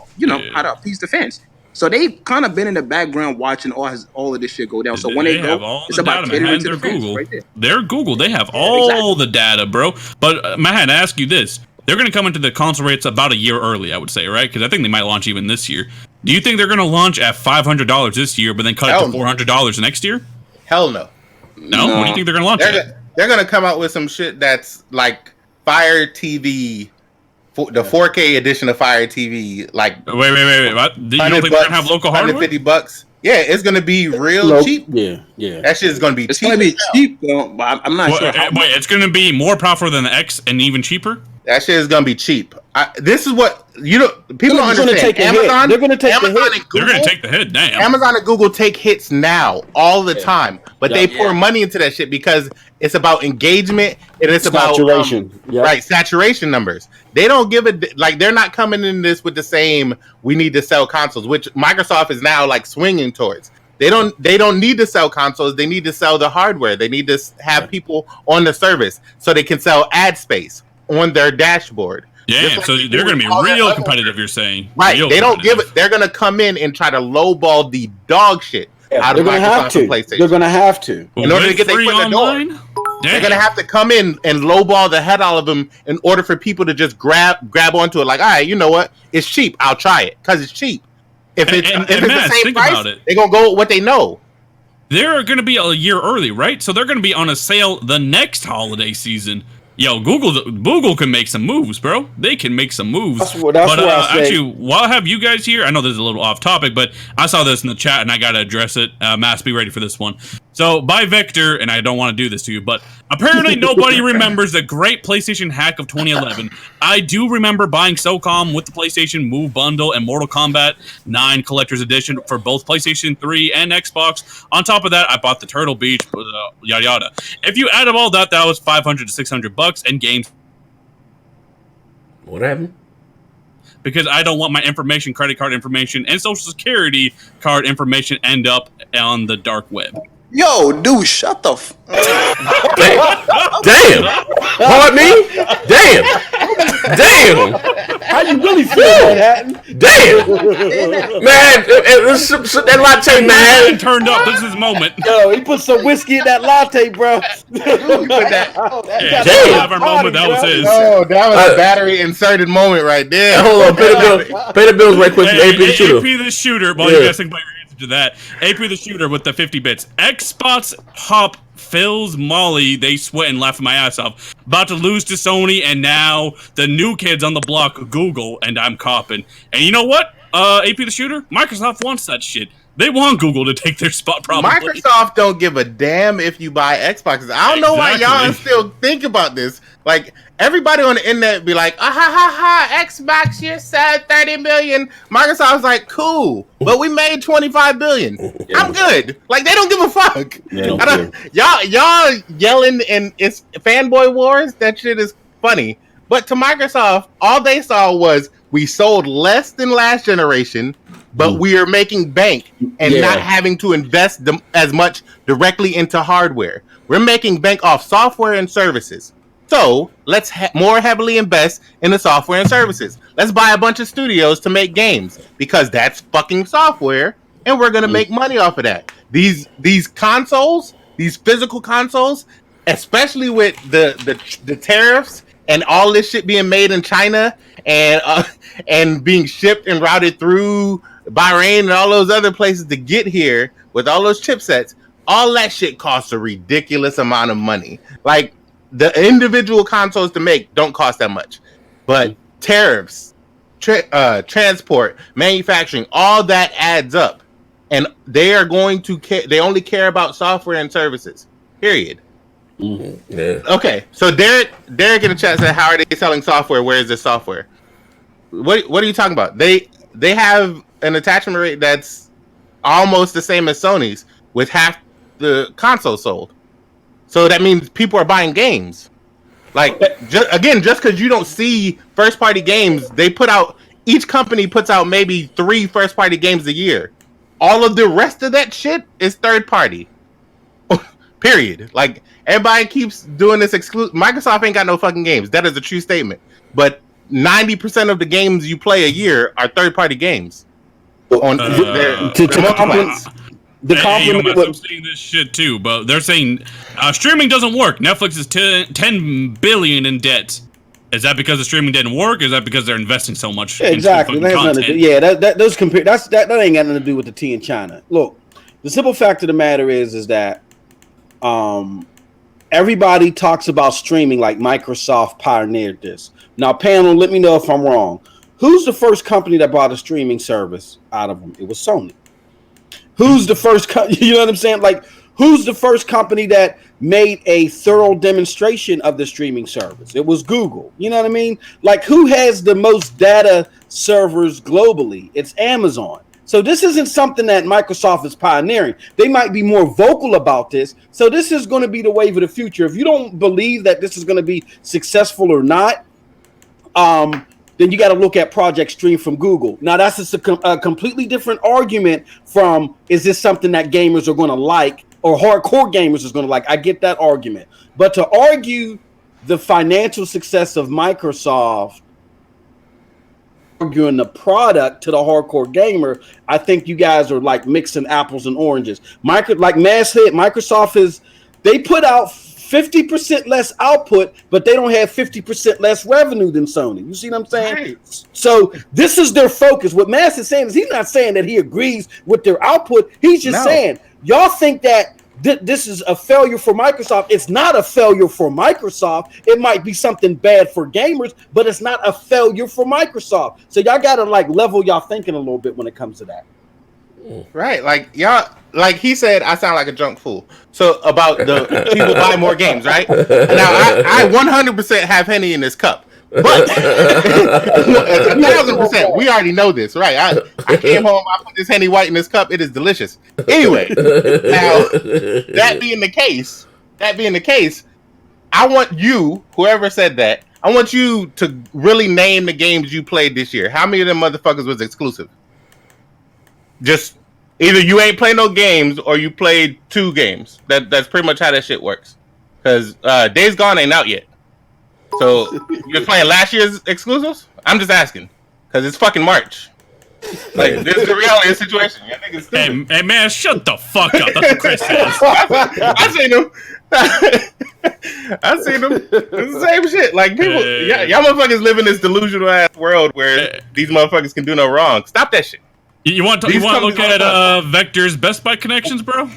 how to appease the fans. So they've kind of been in the background watching all of this shit go down. So when they go, it's about catering to the fans right there. They're Google. They have all the data, bro. But Matt, I ask you this. They're going to come into the console rates about a year early, I would say, right? Because I think they might launch even this year. Do you think they're going to launch at $500 this year, but then cut it to $400 next year? Hell no. No? What do you think they're going to launch at? They're going to come out with some shit that's like Fire TV, the 4K edition of Fire TV. Like, wait. What? You don't think they're going to have local hardware? $150. Yeah, it's going to be real cheap. Yeah. That shit is going to be cheap. It's going to be cheap, though, but I'm not sure. Wait, it's going to be more powerful than the X and even cheaper? That shit is gonna be cheap. This is what people don't understand. Amazon, they're gonna take Amazon the hit. and Google, they're gonna take the hit. Damn. Amazon and Google take hits now all the time, but they pour money into that shit because it's about engagement and it's saturation. About right, saturation numbers. They don't give it like they're not coming in this with the same. We need to sell consoles, which Microsoft is now like swinging towards. They don't need to sell consoles. They need to sell the hardware. They need to have people on the service so they can sell ad space on their dashboard. Yeah, like so they're going to be real competitive, you're saying. Right. They don't give it. They're going to come in and try to lowball the dog shit out of Microsoft and PlayStation. They're going to have to. In order to get their foot in the door. They're going to have to come in and lowball the head out of them in order for people to just grab onto it. Like, all right, you know what? It's cheap. I'll try it because it's cheap. If it's the same price, they're going to go with what they know. They're going to be a year early, right? So they're going to be on a sale the next holiday season. Yo, Google can make some moves, bro. They can make some moves. That's what I say. Actually, while I have you guys here, I know this is a little off topic, but I saw this in the chat and I got to address it. Mass, be ready for this one. So, by Vector, and I don't want to do this to you, but apparently nobody remembers the great PlayStation hack of 2011. I do remember buying SOCOM with the PlayStation Move Bundle and Mortal Kombat 9 Collector's Edition for both PlayStation 3 and Xbox. On top of that, I bought the Turtle Beach, yada yada. If you add up all that, that was $500 to $600 and games. What happened? Because I don't want my information, credit card information, and social security card information end up on the dark web. Yo, dude, shut the Damn. Pardon me? Damn. How you really feel, Manhattan? Damn. Man, that latte, man. Turned up. This is his moment. Yo, he put some whiskey in that latte, bro. Damn. Our moment, that was his. Oh, that was a battery inserted moment right there. Hold on, pay the bills right quick. AP the shooter. AP the shooter. Well, you guys think about your answer to that. AP the shooter with the 50 bits. Xbox Hop Phil's Molly, they sweat and laughing my ass off. About to lose to Sony, and now the new kids on the block, Google, and I'm copping. And you know what? AP the shooter, Microsoft wants that shit. They want Google to take their spot, probably. Microsoft don't give a damn if you buy Xboxes. I don't know why y'all still think about this. Like, everybody on the internet be like, Xbox, you said 30 million. Microsoft's like, cool, but we made 25 billion. I'm good. Like, they don't give a fuck. Y'all yelling and it's fanboy wars. That shit is funny. But to Microsoft, all they saw was we sold less than last generation, but we are making bank and not having to invest as much directly into hardware. We're making bank off software and services. So let's more heavily invest in the software and services. Let's buy a bunch of studios to make games because that's fucking software, and we're gonna make money off of that. These consoles, these physical consoles, especially with the tariffs and all this shit being made in China and being shipped and routed through Bahrain and all those other places to get here with all those chipsets, all that shit costs a ridiculous amount of money. Like, the individual consoles to make don't cost that much, but tariffs, transport, manufacturing, all that adds up, and they are going to they only care about software and services. Period. Mm-hmm. Yeah. Okay, so Derek in the chat said, "How are they selling software? Where is this software? What are you talking about? They have an attachment rate that's almost the same as Sony's, with half the console sold. So that means people are buying games. Like, just because you don't see first party games, each company puts out maybe 3 first party games a year. All of the rest of that shit is third party. Period. Like everybody keeps doing this exclusive. Microsoft ain't got no fucking games. That is a true statement. But 90% of the games you play a year are third-party games. On I'm seeing this shit too, but they're saying streaming doesn't work. Netflix is 10 billion in debt. Is that because the streaming didn't work? Or is that because they're investing so much? Yeah, exactly. That has nothing to do. Yeah, that ain't got nothing to do with the tea in China. Look, the simple fact of the matter is that everybody talks about streaming like Microsoft pioneered this. Now, panel, let me know if I'm wrong. Who's the first company that bought a streaming service out of them? It was Sony. Who's the first? You know what I'm saying? Like, who's the first company that made a thorough demonstration of the streaming service? It was Google. You know what I mean? Like, who has the most data servers globally? It's Amazon. So this isn't something that Microsoft is pioneering. They might be more vocal about this. So this is going to be the wave of the future. If you don't believe that this is going to be successful or not, then you got to look at Project Stream from Google. Now, that's a completely different argument from, is this something that gamers are going to like or hardcore gamers is going to like? I get that argument. But to argue the financial success of Microsoft, arguing the product to the hardcore gamer, I think you guys are like mixing apples and oranges. Like Mass hit, Microsoft they put out 50% less output, but they don't have 50% less revenue than Sony. You see what I'm saying? Right. So this is their focus. What Mass is saying is he's not saying that he agrees with their output. He's just saying, y'all think that this is a failure for Microsoft. It's not a failure for Microsoft. It might be something bad for gamers, but it's not a failure for Microsoft. So y'all got to like level y'all thinking a little bit when it comes to that. Right. Like y'all, like he said, I sound like a drunk fool. So about the people buy more games, right? Now I 100% have Henny in this cup. But 1,000%, we already know this, right? I came home, I put this Henny White in this cup. It is delicious. Anyway, now that being the case, I want you, whoever said that, I want you to really name the games you played this year. How many of them motherfuckers was exclusive? Just either you ain't played no games or you played 2 games. That's pretty much how that shit works. Because Days Gone ain't out yet. So you're playing last year's exclusives? I'm just asking. Because it's fucking March. Like, this is the reality of the situation. Hey, man, shut the fuck up. That's what Chris says. I seen them. I seen them. It's the same shit. Like, people, y'all motherfuckers live in this delusional ass world where these motherfuckers can do no wrong. Stop that shit. You want to look at Vector's Best Buy connections, bro?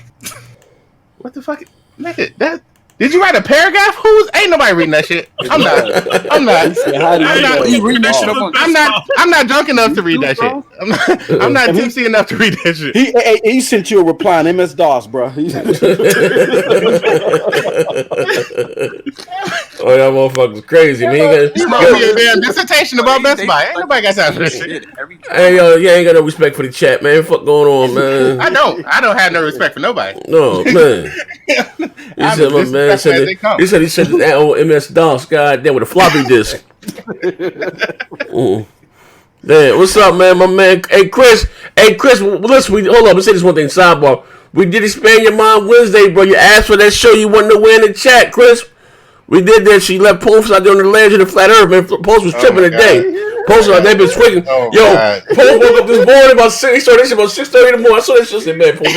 What the fuck? Nigga, did you write a paragraph? Ain't nobody reading that shit. I'm not drunk enough to read that shit. I'm not tipsy enough to read that shit. He sent you a reply in MS-DOS, bro. Oh, y'all motherfuckers crazy, man. You got a damn dissertation about Best Buy. Ain't nobody got time for that shit. Hey, yo, you ain't got no respect for the chat, man. What going on, man? I don't have no respect for nobody. No, man. He said that on MS-DOS, goddamn, with a floppy disk. Damn, what's up, man? My man, hey Chris, listen, hold up, let's say this one thing, sidebar. We did Expand Your Mind Wednesday, bro. You asked for that show, you wasn't nowhere in the chat, Chris. We did that. She left Post out there on the ledge of the flat earth, man. Post was tripping today. Post out there been swinging. Post woke up this morning about 6. He saw that shit about 6:30 in the morning. I saw that shit. I said, man, Post,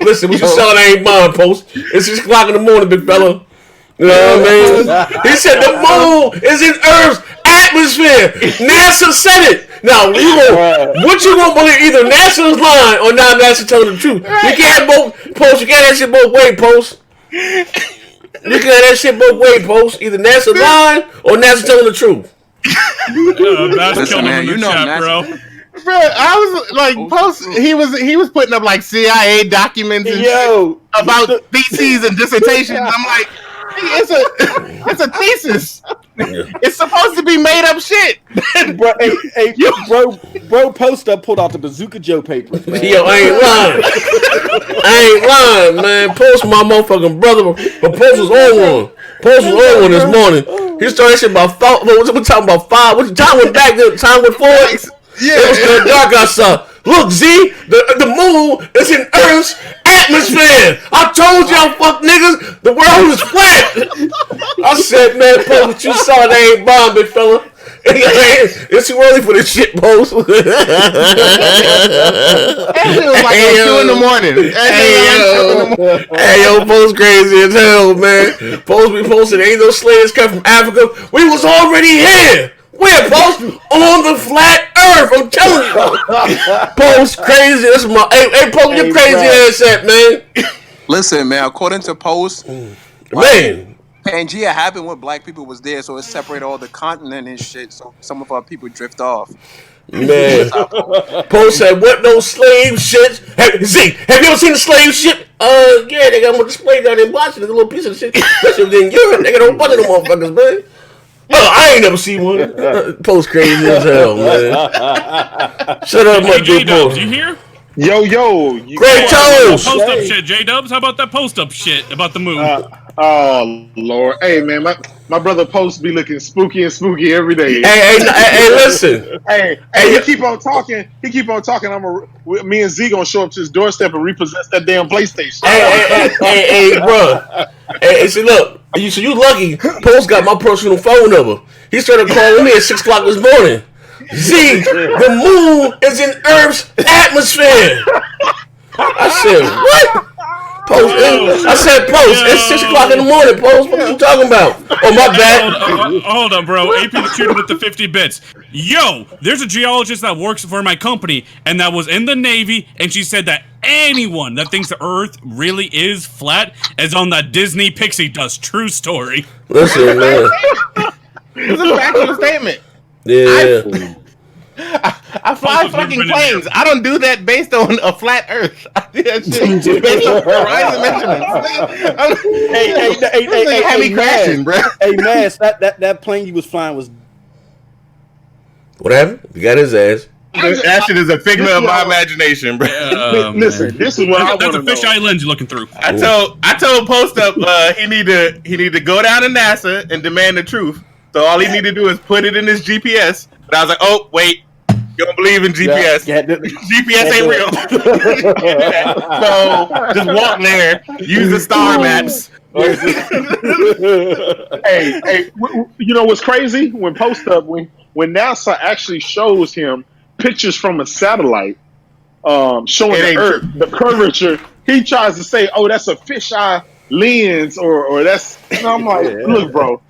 listen, what you selling ain't mine, Post. It's 6 o'clock in the morning, big fella. You know what I mean? He said the moon is in Earth's atmosphere. NASA said it. Now, what you gonna believe? Either NASA's lying or not NASA telling the truth. You can't both, Post. You can't have that shit both ways, Post. You can have that shit both ways, Post. Either NASA lying or NASA telling the truth. Listen, man, you know chat, bro. Bro, I was like, Post. He was putting up like CIA documents and shit about theses and dissertations. I'm like, it's a thesis. It's supposed to be made up shit. Bro, Post up pulled out the Bazooka Joe papers, man. Yo, I ain't lying, man. Post my motherfucking brother, but Post was on one. Post was on one this morning. He started shit about 5. We're talking about 5. What time went back? Time went forward. Yeah, it was dark outside. Look, Z, the moon is in Earth's atmosphere. I told y'all, fuck niggas, the world is flat. I said, man, Post, what you saw, they ain't bomb, big fella. It's too early for this shit, Post. That shit was like 2 in the morning. Hey, yo, Post crazy as hell, man. Post be posting, ain't no slaves come from Africa. We was already here. Where, Post? On the flat earth, I'm telling you. Post crazy. That's my hey Post, your crazy ass at, man. Listen, man, according to Post, Man. Pangea happened when black people was there, so it separated all the continent and shit, so some of our people drift off. Man. Post said, what no slave shit? Z, have you ever seen the slave ship? Yeah, they got them on display down in Washington, a little piece of shit. That shit was in Europe. They got a whole bunch of them motherfuckers, man. Oh, I ain't never seen one. Post crazy as hell, man. Shut up, my dude. J-Dubs, you hear? Yo. Great toes. Post up shit, J-Dubs. How about that post up shit about the moon? Oh Lord, hey man, my brother Post be looking spooky every day. Hey, listen. Hey, he keep on talking. Me and Z gonna show up to his doorstep and repossess that damn PlayStation. Hey, bro. Hey, see, look. So you lucky. Post got my personal phone number. He started calling me at 6 o'clock this morning. Z, the moon is in Earth's atmosphere. I said, what? Post. I said, Post. It's 6 o'clock in the morning, Post. What are you talking about? Oh, my bad. Hold on, bro. AP the shooter with the 50 bits. Yo, there's a geologist that works for my company and that was in the Navy, and she said that anyone that thinks the Earth really is flat is on that Disney pixie dust. True story. Listen, man. It's a factual statement. Yeah. I fly fucking planes. I don't do that based on a flat Earth. I do that shit based on horizon measurements. Hey, heavy crashing, bro. Hey, man, that plane you was flying was. What happened? You got his ass. That shit is a figment of my imagination, bro. Listen, this is what I want to know. That's a fisheye lens you're looking through. I told Post Up he need to go down to NASA and demand the truth. So all he need to do is put it in his GPS. But I was like, oh wait. You don't believe in GPS. GPS ain't real. So just walk there, use the star maps. hey, you know what's crazy? When when NASA actually shows him pictures from a satellite showing the Earth, the curvature, he tries to say, "Oh, that's a fisheye lens," or that's. And I'm like, look, bro.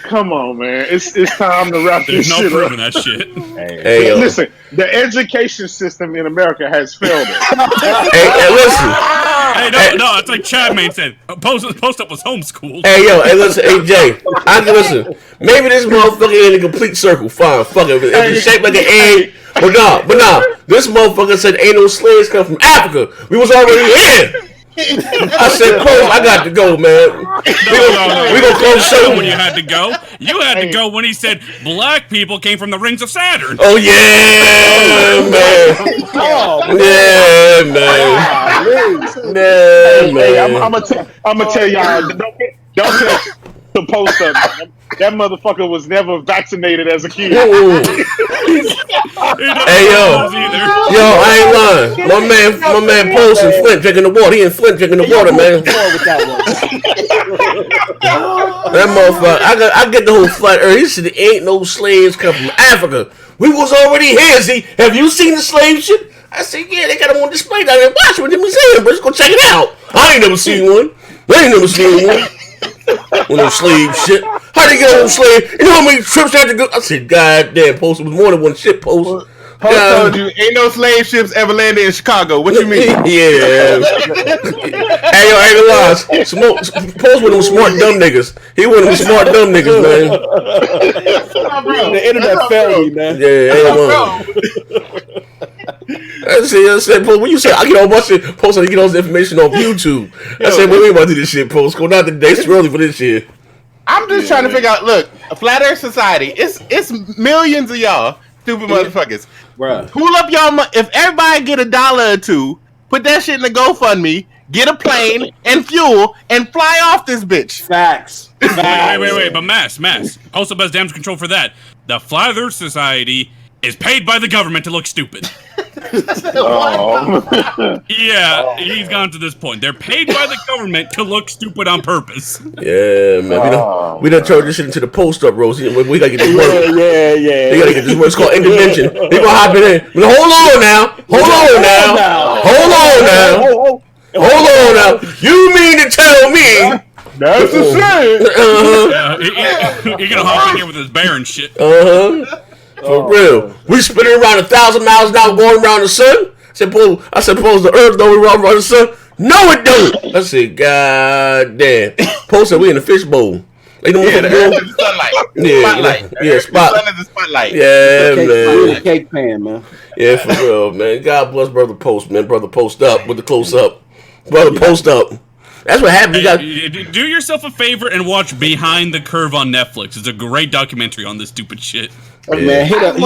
Come on, man! It's time to wrap this shit up. There's no proving that shit. Hey, listen, the education system in America has failed us. Hey, listen. Hey, no, it's like Chad Main said. Post Up was homeschooled. Hey, listen, hey, Jay. Listen. Maybe this motherfucker ain't a complete circle. Fine, fuck it. If it's shaped like an egg, but nah. This motherfucker said ain't no slaves come from Africa. We was already here. I said, Post, I got to go, man. We gonna close show when you had to go. You had to go when he said black people came from the rings of Saturn. Oh yeah, man. Hey, I'm gonna tell y'all. Don't tell the Post Up. That motherfucker was never vaccinated as a kid. Hey, yo, I ain't lying. My man Post in Flint drinking the water. He in Flint drinking the water, man. That motherfucker. I get the whole flat earth. He said there ain't no slaves come from Africa. We was already here. See, have you seen the slave ship? I said, yeah, they got them on display down in Washington Museum, but let's go check it out. I ain't never seen one. With no slave shit. How they get on slave? You know how many trips they had to go? I said, God damn, Post, it was more than one ship, Post. Post told you, ain't no slave ships ever landed in Chicago. What you mean? Yeah. Hey, yo, I ain't gonna lie. Post with them smart dumb niggas. He one of them smart dumb niggas, man. The internet failed me, man. Yeah, I said, Post, what you say? I get all my shit. Post, I get all this information off YouTube. I said, we ain't about to do this shit, Post. Go not today. It's too early for this shit. I'm just trying to figure out. Look, a flat Earth society. It's millions of y'all stupid motherfuckers. Bruh. Pull up y'all. If everybody get $1 or $2, put that shit in the GoFundMe. Get a plane and fuel and fly off this bitch. Facts. Wait. But Mass. Post Up has damage control for that. The Flat Earth Society is paid by the government to look stupid. Yeah, he's gone to this point. They're paid by the government to look stupid on purpose. Yeah, man. We done turned this shit into the post up, Rosie. We gotta get this work. Yeah. They gotta get this work. It's called intervention. They gonna hop in. Hold on now. You mean to tell me? That's the shit. He's gonna hop in here with his bear and shit. For real. We spinning around 1,000 miles an hour going around the sun? I suppose the earth don't revolve around the sun? No, it don't. I said, God damn. Post said we in the fishbowl. Like the sunlight. Spotlight. The sun is the spotlight. Yeah, man. Cake pan, man. Yeah, for real, man. God bless Brother Post, man. Brother Post up with the close up. Brother Post up. That's what happened. Do yourself a favor and watch Behind the Curve on Netflix. It's a great documentary on this stupid shit. Yeah. Man, hit up.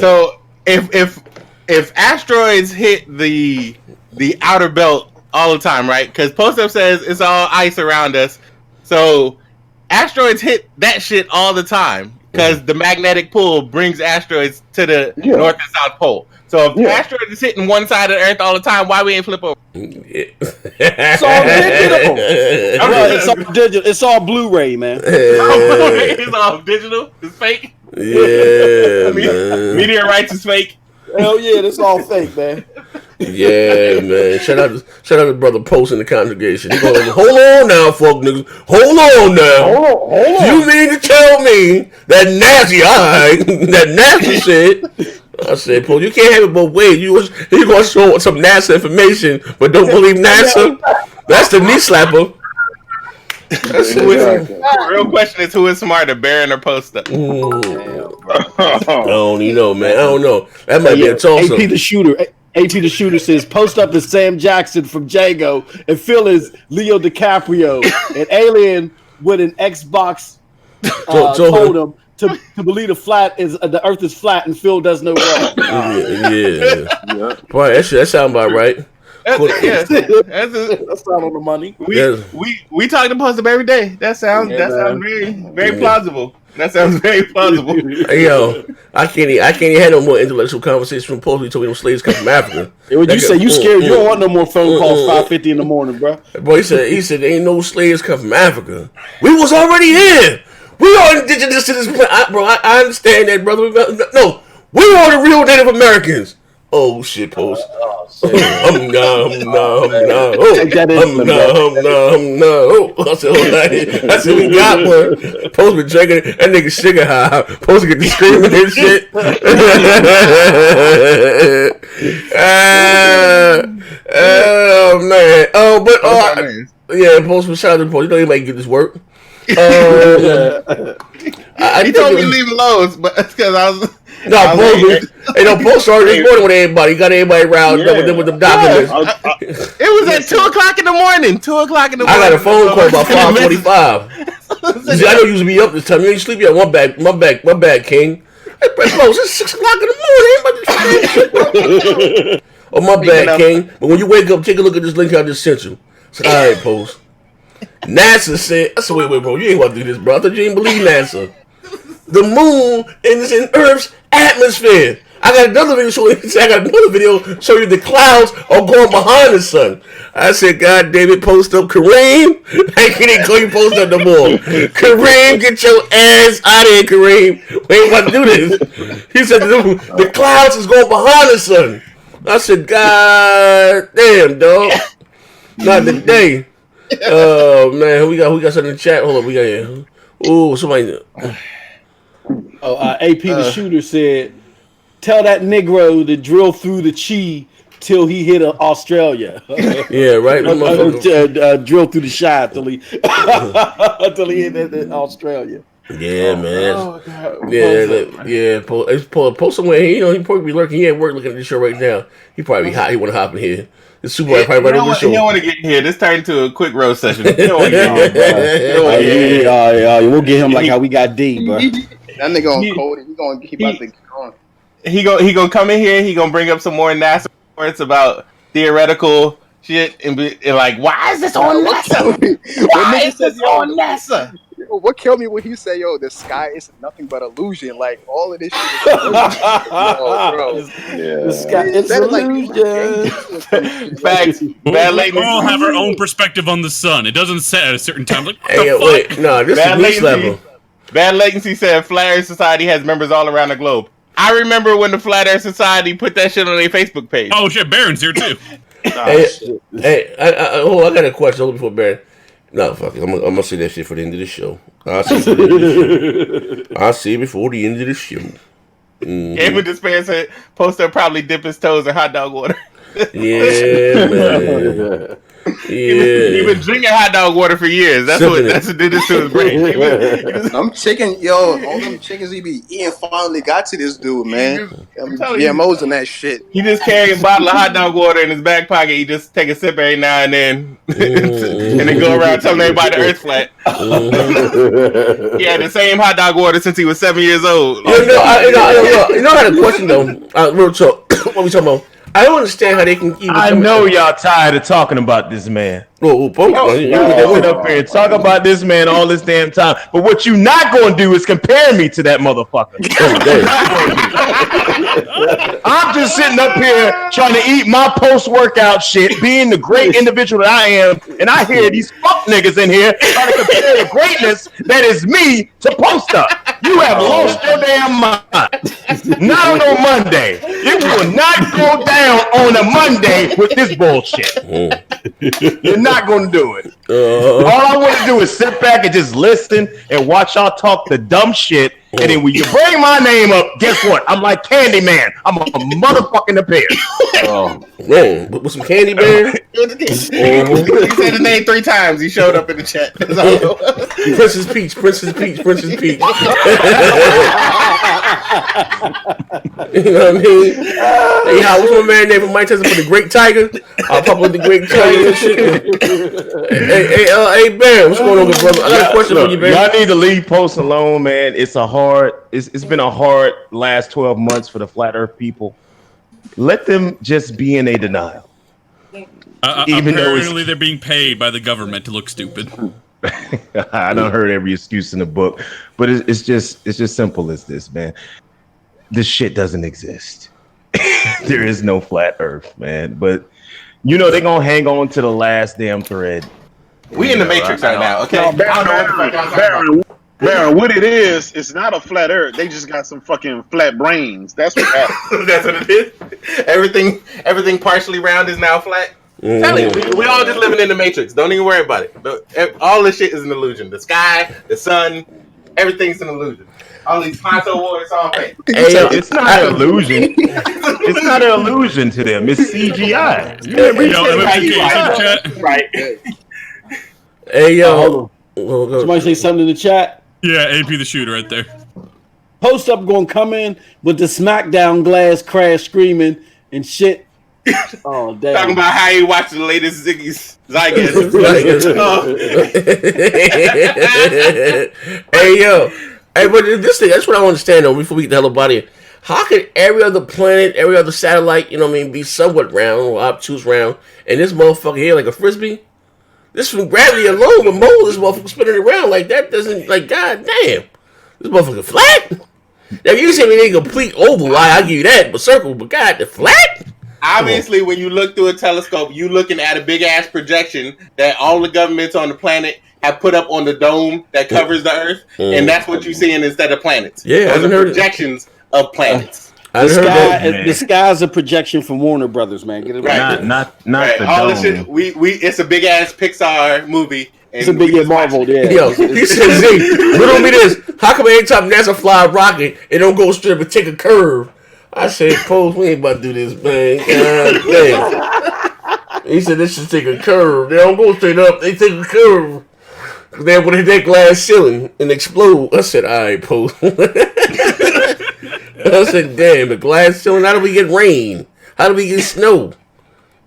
So if asteroids hit the outer belt all the time, right? Because Post Up says it's all ice around us. So asteroids hit that shit all the time because the magnetic pull brings asteroids to the North and South Pole. So if asteroids is hitting one side of the Earth all the time, why we ain't flip over? It's all digital. It's all Blu-ray, man. It's all digital. It's fake. Yeah, man. Meteorites is fake. Hell yeah, that's all fake, man. Yeah, man. Shout out to Brother Post in the congregation. He going, hold on now, folk niggas. Hold on now. Hold on. You mean to tell me that nasty shit? I said, Paul, you can't have it both ways. You gonna show some NASA information, but don't believe NASA? That's the knee slapper. The real question is who is smarter, Baron or Post Up? I don't even know, man. I don't know. That might be a toss up. AP the shooter says Post Up is Sam Jackson from Django, and Phil is Leo DiCaprio. And Alien with an Xbox told him to believe the Earth is flat, and Phil does no wrong. Yeah. Boy, that sound about right. That's not on the money. We talk to Post Up every day. That sounds very plausible. That sounds very plausible. Hey, yo, I can't even have no more intellectual conversation from Post. He told me them slaves come from Africa. Would you say you scared? You don't want no more phone calls 5:50 in the morning, bro. Boy, he said there ain't no slaves come from Africa. We was already here. We are indigenous to this planet, bro. I understand that, brother. No, we are the real Native Americans. Oh shit, Post. No. I said we got one. Post been drinking it. That nigga sugar high. Post get the screaming and shit. Oh man. Post was shout out to Post. You know he might get this work. He told me to leave alone, but that's because I was. Post started this morning with everybody. He got everybody riled up with the documents. It was at 2:00 in the morning. 2:00 in the morning. I got a phone call about 5:45. See, I know you used to be up this time. You ain't sleep yet. My bad, King. Hey, Post, it's 6:00 in the morning. Oh, my bad, King. But when you wake up, take a look at this link I just sent you. I said, all right, Post. NASA said, I said, wait, bro, you ain't want to do this, bro. I thought you didn't believe NASA. The moon is in Earth's atmosphere. I got another video showing you the clouds are going behind the sun. I said, God damn it, Post Up. Kareem, I can't call you Post Up no more. Kareem, get your ass out of here, Kareem. We ain't about to do this. He said, the clouds is going behind the sun. I said, God damn, dog. Not today. Oh man, we got something in the chat. Hold up, we got here. Ooh, somebody. AP the shooter said, "Tell that Negro to drill through the chi till he hit Australia." Yeah, right. Drill through the shy till he hit Australia. Yeah, man. Post somewhere. He probably be lurking. He at work looking at this show right now. He probably hot. He want to hop in here. The Super probably right over the show. You don't want to get in here. This turned into a quick roast session. You don't want to get in we'll get him like how we got D, bro. That nigga on code. He about to get on. He gonna come in here. He gonna bring up some more NASA reports about theoretical shit and like, why is this on NASA? Why is this on NASA? what killed me when he said, "Yo, the sky is nothing but illusion." Like all of this shit is illusion. Bro. The sky it's illusion. Facts. Bad We latency. all have our own perspective on the sun. It doesn't set at a certain time. Like, what Hey, the wait, fuck? no, this Bad is next latency. level. Bad Latency said Flat Earth Society has members all around the globe. I remember when the Flat Earth Society put that shit on their Facebook page. Oh shit, Baron's here too. Hey, hold on, I got a question. Hold before Barry. No, fuck it. I'm gonna say that shit for the end of the show. I'll see it before the end of the show. Game of Despair said Poster probably dip his toes in hot dog water. Yeah, man. He been drinking hot dog water for years. That's what did this to his brain. I'm chicken, all them chickens he be eating finally got to this dude, man. telling you. GMOs and that shit. He just carry a bottle of hot dog water in his back pocket. He just take a sip every now and then, and then go around telling everybody the Earth's flat. He had the same hot dog water since he was 7 years old. I had a question though. Real talk. What we talking about? I don't understand how they can even. I know y'all tired of talking about this man. Y'all Sit up here and talk about this man all this damn time. But what you not going to do is compare me to that motherfucker. I'm just sitting up here trying to eat my post-workout shit, being the great individual that I am, and I hear these fuck niggas in here trying to compare the greatness that is me to Post Up. You have lost your damn mind. Not on no Monday. It will not go down on a Monday with this bullshit. You're not going to do it. All I want to do is sit back and just listen and watch y'all talk the dumb shit. And then when you bring my name up, guess what? I'm like Candyman. I'm a motherfucking appear. Man, with some candy bear. He said his name 3 times. He showed up in the chat. Princess Peach. You know what I mean? Hey, how what's my man name? Mike Tyson for the Great Tiger. I'll pop with the Great Tiger and shit. Hey, Bear, what's going on, good brother? I got a question for you, Bear. Y'all need to leave Post alone, man. It's been a hard last 12 months for the Flat Earth people. Let them just be in a denial. Apparently, they're being paid by the government to look stupid. I done heard every excuse in the book, but it's just simple as this, man. This shit doesn't exist. There is no flat Earth, man. But you know they're gonna hang on to the last damn thread. We in the Matrix right now, okay? I don't know what the fuck y'all talking about. Baron, what it is, it's not a flat earth. They just got some fucking flat brains. That's what happened. That's what it is. Everything partially round is now flat. Tell you, we all just living in the Matrix. Don't even worry about it. All this shit is an illusion. The sky, the sun, everything's an illusion. All these Ponto wars, all fake. It's not an illusion. It's not an illusion to them. It's CGI. Right. Hey, yo. Hold on. Somebody say something in the chat. Yeah, AP the shooter right there. Post Up gonna come in with the SmackDown glass crash screaming and shit. Oh damn! Talking about how he watched the latest Ziggy's Zygas. Hey, yo. Hey, but this thing, that's what I don't understand though. Before we get the hell about it, how can every other planet, every other satellite, you know what I mean, be somewhat round or obtuse round, and this motherfucker here like a frisbee? This from gravity alone, the mold, this motherfucker spinning around like that doesn't, like, god damn, this motherfucker flat. Now you say me ain't complete oval, I give you that, but circle, but god, the flat. Obviously, when you look through a telescope, you looking at a big ass projection that all the governments on the planet have put up on the dome that covers the Earth, and that's what you're seeing instead of planets. Yeah, those are projections of planets. The sky's a projection from Warner Brothers, man. Get it right. Not Right. the All dome. this shit. We it's a big ass Pixar movie. And It's a big Marvel, yeah. Yo, he said, Z, riddle me this. How come every time NASA fly a rocket, it don't go straight but take a curve? I said, Pose, we ain't about to do this, man. God damn. He said, this should take a curve. They don't go straight up, they take a curve. They able to hit that glass ceiling and explode. I said, all right, Pose. I said, damn, the glass ceiling, how do we get rain? How do we get snow?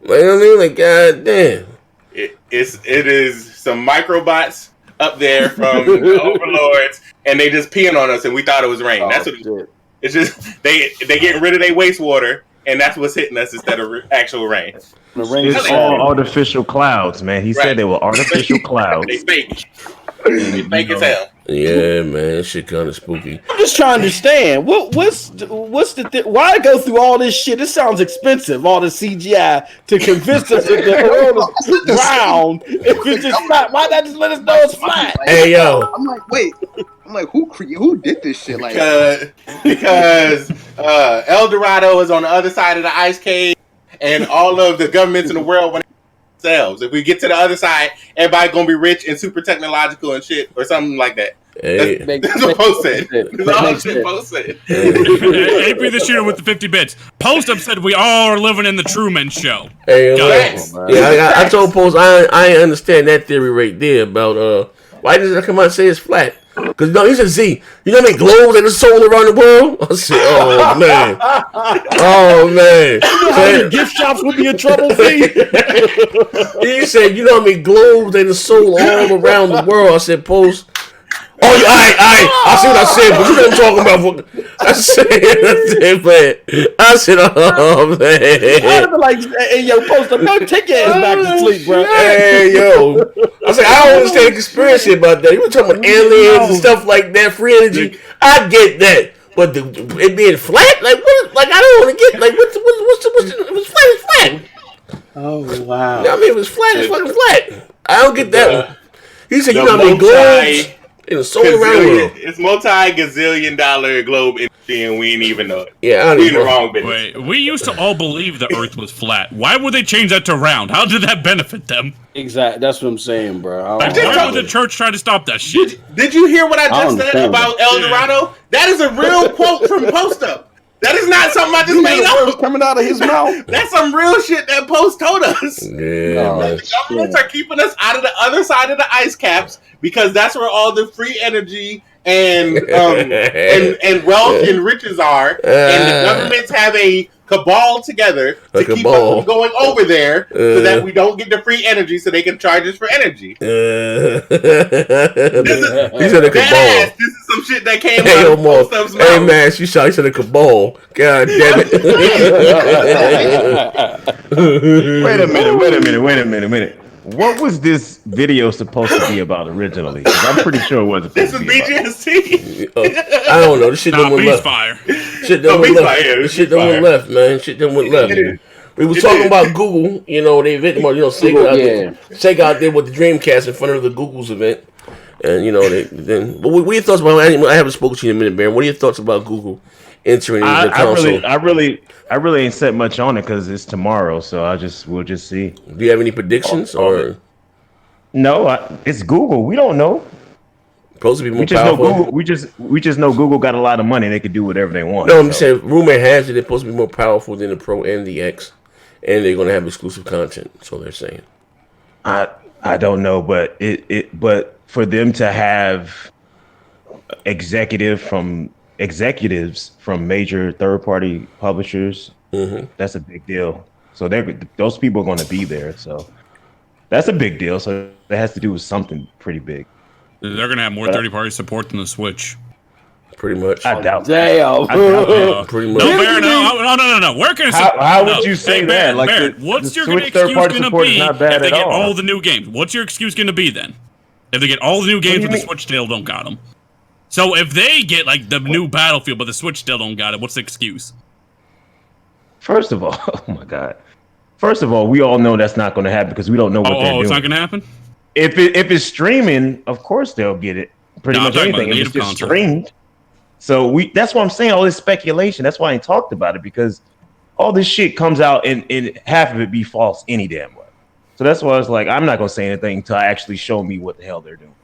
You know what I mean? Like, god damn. It is some microbots up there from the overlords, and they just peeing on us, and we thought it was rain. That's what it's just. They getting rid of their wastewater, and that's what's hitting us instead of actual rain. It's all artificial clouds, man. He said they were artificial clouds. They fake. Fake as hell. Yeah, man, shit kind of spooky. I'm just trying to understand what's the why go through all this shit? This sounds expensive. All the CGI to convince us that the world is round. If it's just flat, why not just let us know it's flat? Hey yo, I'm like, wait. I'm like, who did this shit? Like, because El Dorado is on the other side of the ice cave, and all of the governments in the world want themselves. If we get to the other side, everybody gonna be rich and super technological and shit, or something like that. hey, That's what Post said. That's all shit Post said. AP the shooter with the 50 bits. Post up said we all are living in the Truman Show. hey, Yes. yeah, I told Post I understand that theory right there about why does it come out and say it's flat? Because no, he said, Z, you know how many globes and the soul around the world? I said, oh man. Oh man. You know how many gift shops would be in trouble, Z? He said, you know how many globes and the soul all around the world? I said, Post. Oh, yeah, I see what I said, but you know what I'm talking about. I said, man. I said, oh, man. I'd have been like, hey, yo, Post up, no, take your ass back to sleep, bro. Hey, yo. I said, I don't understand the conspiracy about that. You were talking about aliens and stuff like that, free energy. I get that. But it being flat? Like, what? Like, I don't want to get, like, what's it was flat, it's flat. Oh, wow. You know what I mean? It was flat, it's fucking flat. I don't get that one. He said, you know how many globes? It's multi-gazillion dollar globe industry, and we ain't even know it. Yeah, I don't we in the know. wrong business. Wait, we used to all believe the Earth was flat. Why would they change that to round? How did that benefit them? Exactly. That's what I'm saying, bro. Like, why would the church try to stop that shit? Did you hear what I just said about El Dorado? That is a real quote from Post Up. That is not something I just made up. Coming out of his mouth. That's some real shit that Post told us. Yeah, man. The governments are keeping us out of the other side of the ice caps because that's where all the free energy and wealth and riches are. And the governments have a cabal together to keep us from going over there so that we don't get the free energy so they can charge us for energy. He said a cabal. This is some shit that came out of Post Up's mouth. Hey man, she said a cabal. God damn it. Wait a minute. What was this video supposed to be about originally? 'Cause I'm pretty sure it wasn't This supposed is to be about. BGST. I don't know. This shit done went left. Fire. Shit done went left. This shit done went left, man. Shit done went left. We was talking about Google. You know, they event, you know, Sega out there with the Dreamcast in front of the Google's event. And, you know, but what are your thoughts about, I haven't spoken to you in a minute, Baron. What are your thoughts about Google entering the console? I really ain't set much on it because it's tomorrow, so we'll just see. Do you have any predictions or? No, it's Google. We don't know. Supposed to be more powerful. We just know Google got a lot of money. They could do whatever they want. No, I'm saying rumor has it they're supposed to be more powerful than the Pro and the X, and they're going to have exclusive content. So they're saying. I don't know, but but for them to have executives from major third-party publishers, that's a big deal. So those people are going to be there. So that's a big deal. So that has to do with something pretty big. They're going to have more third-party support than the Switch. Pretty much. I doubt. Damn. Pretty much. No, Baron, no. Where can how would you say that? Like Baron, what's your Switch excuse third-party going to support be is not if bad they at get all. all the new games? What's your excuse going to be then? If they get all the new games but the mean? Switch still don't got them. So if they get like the new Battlefield but the Switch still don't got it, what's the excuse? First of all, oh my God. First of all, we all know that's not going to happen because we don't know what they're doing. Oh, it's not going to happen? If it's streaming, of course they'll get it. Pretty much anything. If it's just streamed. So that's what I'm saying. All this speculation. That's why I ain't talked about it, because all this shit comes out and half of it be false any damn way. So that's why I was like, I'm not gonna say anything until I actually show me what the hell they're doing.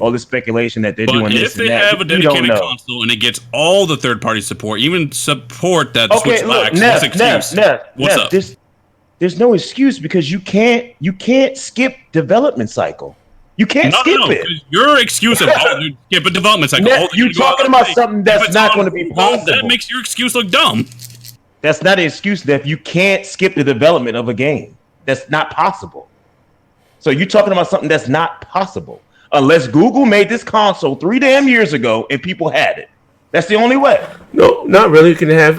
All this speculation that they're doing this and that. If they have a dedicated console and it gets all the third-party support, even support that the Switch lacks, what's the excuse? What's up? There's no excuse because you can't skip development cycle. You can't skip it. Your excuse of skip a development cycle. You're talking about something that's not going to be possible. That makes your excuse look dumb. That's not an excuse, Def. You can't skip the development of a game. That's not possible. So you're talking about something that's not possible. Unless Google made this console 3 damn years ago and people had it. That's the only way. No, not really. You can have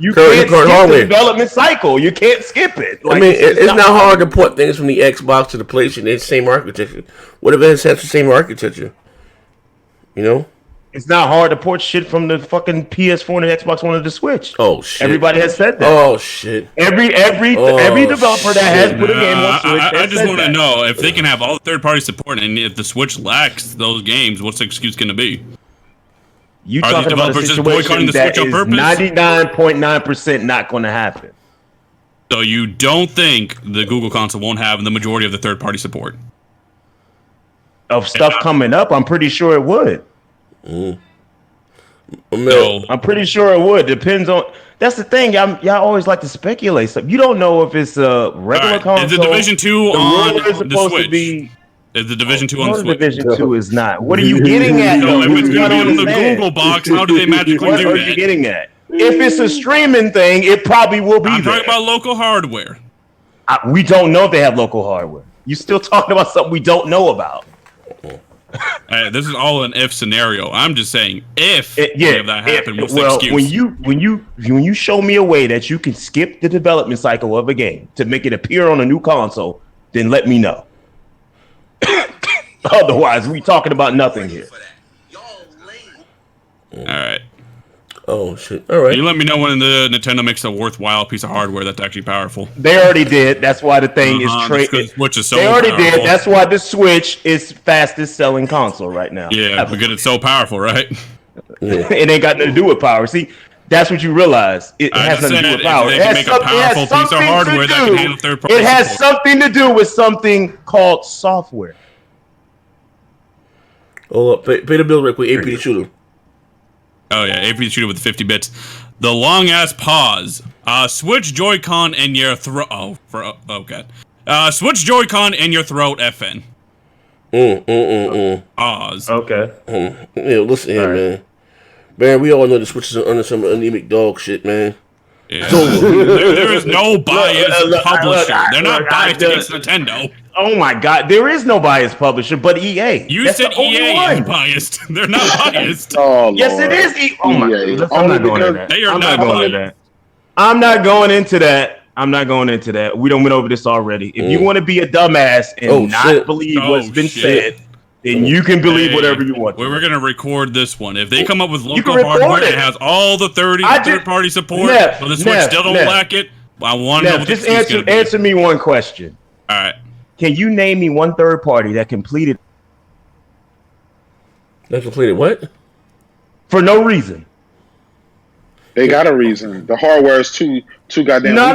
You current can't skip hardware. the development cycle. You can't skip it. I mean, it's not hard to port things from the Xbox to the PlayStation. It's the same architecture. What if it has the same architecture? You know? It's not hard to port shit from the fucking PS4 and the Xbox One to the Switch. Oh shit! Everybody has said that. Oh shit! Every developer that has put a game on Switch. I just want to know if they can have all third-party support, and if the Switch lacks those games, what's the excuse going to be? You Are talking the about a developers just situation boycotting the that Switch on is purpose? 99.9% not going to happen. So you don't think the Google console won't have the majority of the third-party support? Of stuff coming up, I'm pretty sure it would. So, I'm pretty sure it would. Depends on. That's the thing. Y'all always like to speculate stuff. You don't know if it's a regular console. Is the Division 2 on the Switch? To be, is the Division 2 on the Switch? Division 2 is not. What are you getting at? So if it's going to be on the Google box, how do they magically do that? What are you getting at? If it's a streaming thing, it probably will be. I'm there. talking about local hardware. We don't know if they have local hardware. You still talking about something we don't know about. This is all an if scenario. I'm just saying if any of that happened, what's the excuse? when you show me a way that you can skip the development cycle of a game to make it appear on a new console, then let me know. Otherwise, we talking about nothing here. All right. Oh shit! All right. You let me know when the Nintendo makes a worthwhile piece of hardware that's actually powerful. They already did. That's why the thing is Switch is so They already powerful. did. That's why the Switch is fastest selling console right now. Yeah, because it's so powerful, right? It ain't got nothing to do with power. See, that's what you realize. It has nothing to do with power. They can make a powerful piece of hardware that can handle third-party It has support. something to do with something called software. Hold up. Pay the bill real quick. AP the shooter. Oh yeah, AP the shooter with 50 bits. The long ass pause. Switch Joy-Con in your throat. Oh god. Switch Joy-Con in your throat. FN. Pause. Okay. Yeah, listen here, man. Man, we all know the Switch is under some anemic dog shit, man. Yeah. there is no biased publisher. They're not biased against Nintendo. Oh my god, there is no biased publisher but EA. You That's said the only EA one. is biased. They're not biased. Oh, Yes, Lord. it is. Oh my EA. god. I'm not going into that. They are I'm not not going biased. into that. I'm not going into that. I'm not going into that. We done went over this already. If you want to be a dumbass and not believe what's been said, then you can believe whatever you want. We're going to record this one. If they come up with You local can record hardware it. that has all the third-party support, Nev, but the Switch Nev, still don't Nev. lack it, I want to know Now, what the just excuse is gonna be. answer me one question. All right. Can you name me one third party that completed That completed what? for no reason? They got a reason. The hardware is too goddamn. No.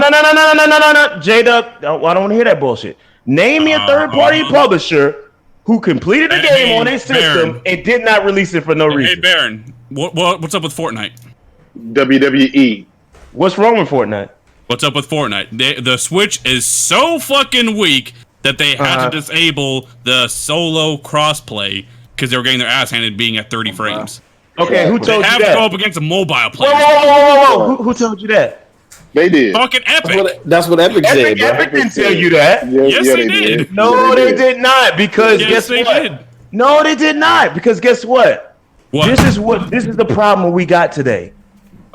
J-Dub, I don't want to hear that bullshit. Name me a third party publisher who completed a game on a system and did not release it for no Hey, reason. Baron, what's up with Fortnite? WWE. What's wrong with Fortnite? What's up with Fortnite? The Switch is so fucking weak that they had to disable the solo crossplay because they were getting their ass handed being at 30 frames. Okay, who They told you have to go that? up against a mobile player. Whoa. Who told you that? They did. Fucking Epic. That's what Epic said, bro. Epic didn't tell you that. Yes, they did. No, they did not. Because Yes, guess they what? did. No, they did not. Because guess what? What? This is the problem we got today.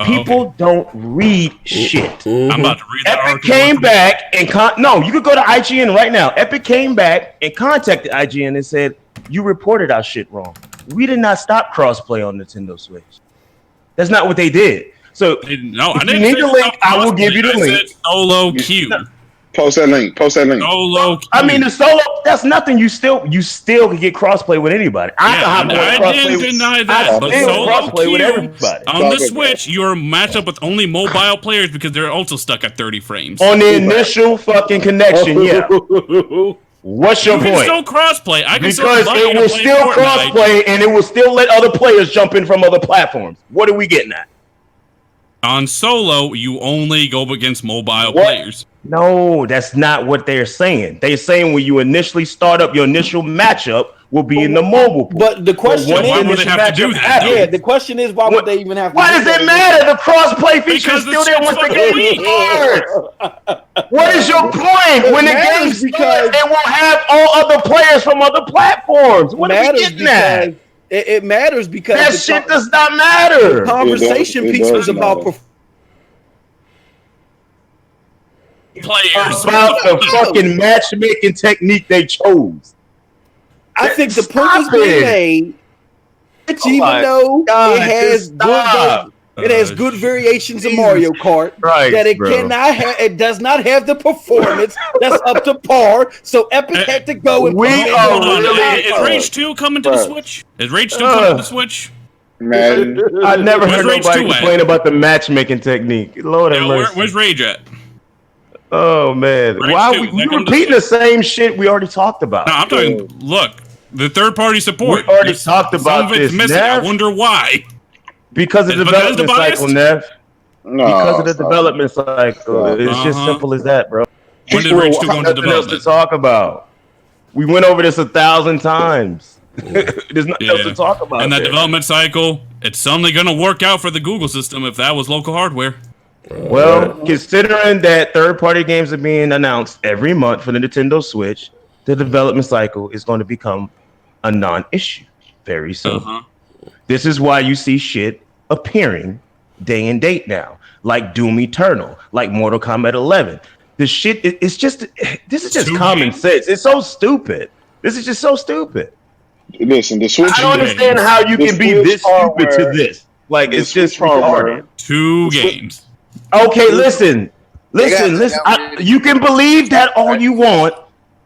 People don't read shit. I'm about to read that Epic article. came back and no, you could go to IGN right now. Epic came back and contacted IGN and said, you reported our shit wrong. We did not stop crossplay on Nintendo Switch. That's not what they did. So No, I if didn't you need say the link, stop I will give you the crossplay. I link. said solo queue. Post that link. Solo queue. I mean, the solo, that's nothing. You still can get crossplay with anybody. I didn't deny that, but solo crossplay with queue everybody. on the Switch, you're matched up with only mobile players because they're also stuck at 30 frames. On the initial fucking connection, yeah. What's your You can point? still crossplay. I can Because still log in it and will play still Fortnite. crossplay and it will still let other players jump in from other platforms. What are we getting at? On solo, you only go up against mobile players. No, that's not what they're saying. They're saying when you initially start up, your initial matchup will be in the mobile pool. But the question why is, would they have to do that? yeah, the question is, why would they even have to? Why does it matter? The cross-play feature Because is still the there shit's once the fucking game weak. starts. What is your point? When the game matters starts, it will have all other players from other platforms. What are we getting at? It matters because That shit does not matter. the conversation It piece does was about matter. players. About the fucking matchmaking technique they chose. I think the Stop point was being it. made. It's even my though God, it has just stop. it has good variations of Jesus Mario Kart, Christ, that it bro. cannot have, it does not have the performance that's up to par. So Epic had to go and We put it are Hold on. really- Is Rage 2 coming to the Switch? Is Rage 2 coming to the Switch? Man, I never Where's heard Rage nobody 2 at? complain about the matchmaking technique. Lord have Yo, mercy. where's Rage at? Oh man, Rage why 2, we is that coming to repeating the same shit we already talked about? No, I'm talking. Look, the third-party support. We already talked about Some of it's this, missing. Nev. I wonder why. Because of the Is Bethesda development cycle, biased? Nev. no, Because of the stop. development cycle. It's just simple as that, bro. When did Rage 2 go into Nothing else to development? talk about. We went over this 1,000 times. There's nothing else to talk about. And that there. development cycle, it's suddenly going to work out for the Google system if that was local hardware. Well, considering that third-party games are being announced every month for the Nintendo Switch, the development cycle is going to become a non-issue very soon. This is why you see shit appearing day and date now, like Doom Eternal, like Mortal Kombat 11. This shit, it's just, this is just common sense. It's so stupid. This is just so stupid. Listen, the Switch. I don't understand how you the can be Switch this stupid to hardware- this. Like, the it's just Switch hardware. retarded. 2 games. Okay, listen. You can believe that all you want,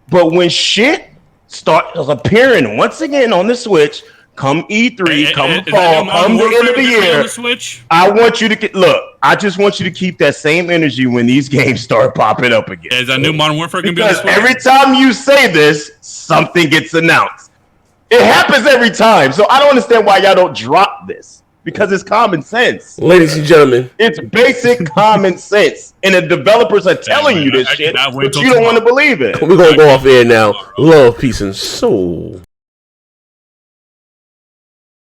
but when shit starts appearing once again on the Switch, come E3, come fall, come the end of the year, Switch? I want you to look. I just want you to keep that same energy when these games start popping up again. Is that new Modern Warfare going to be on the Because Switch? every time you say this, something gets announced. It happens every time, so I don't understand why y'all don't drop this. Because it's common sense. Ladies and gentlemen, It's basic common sense. And the developers are telling you this shit, cannot wait but till you don't want to tomorrow. believe it. we're gonna go off air now. Love, peace, and soul.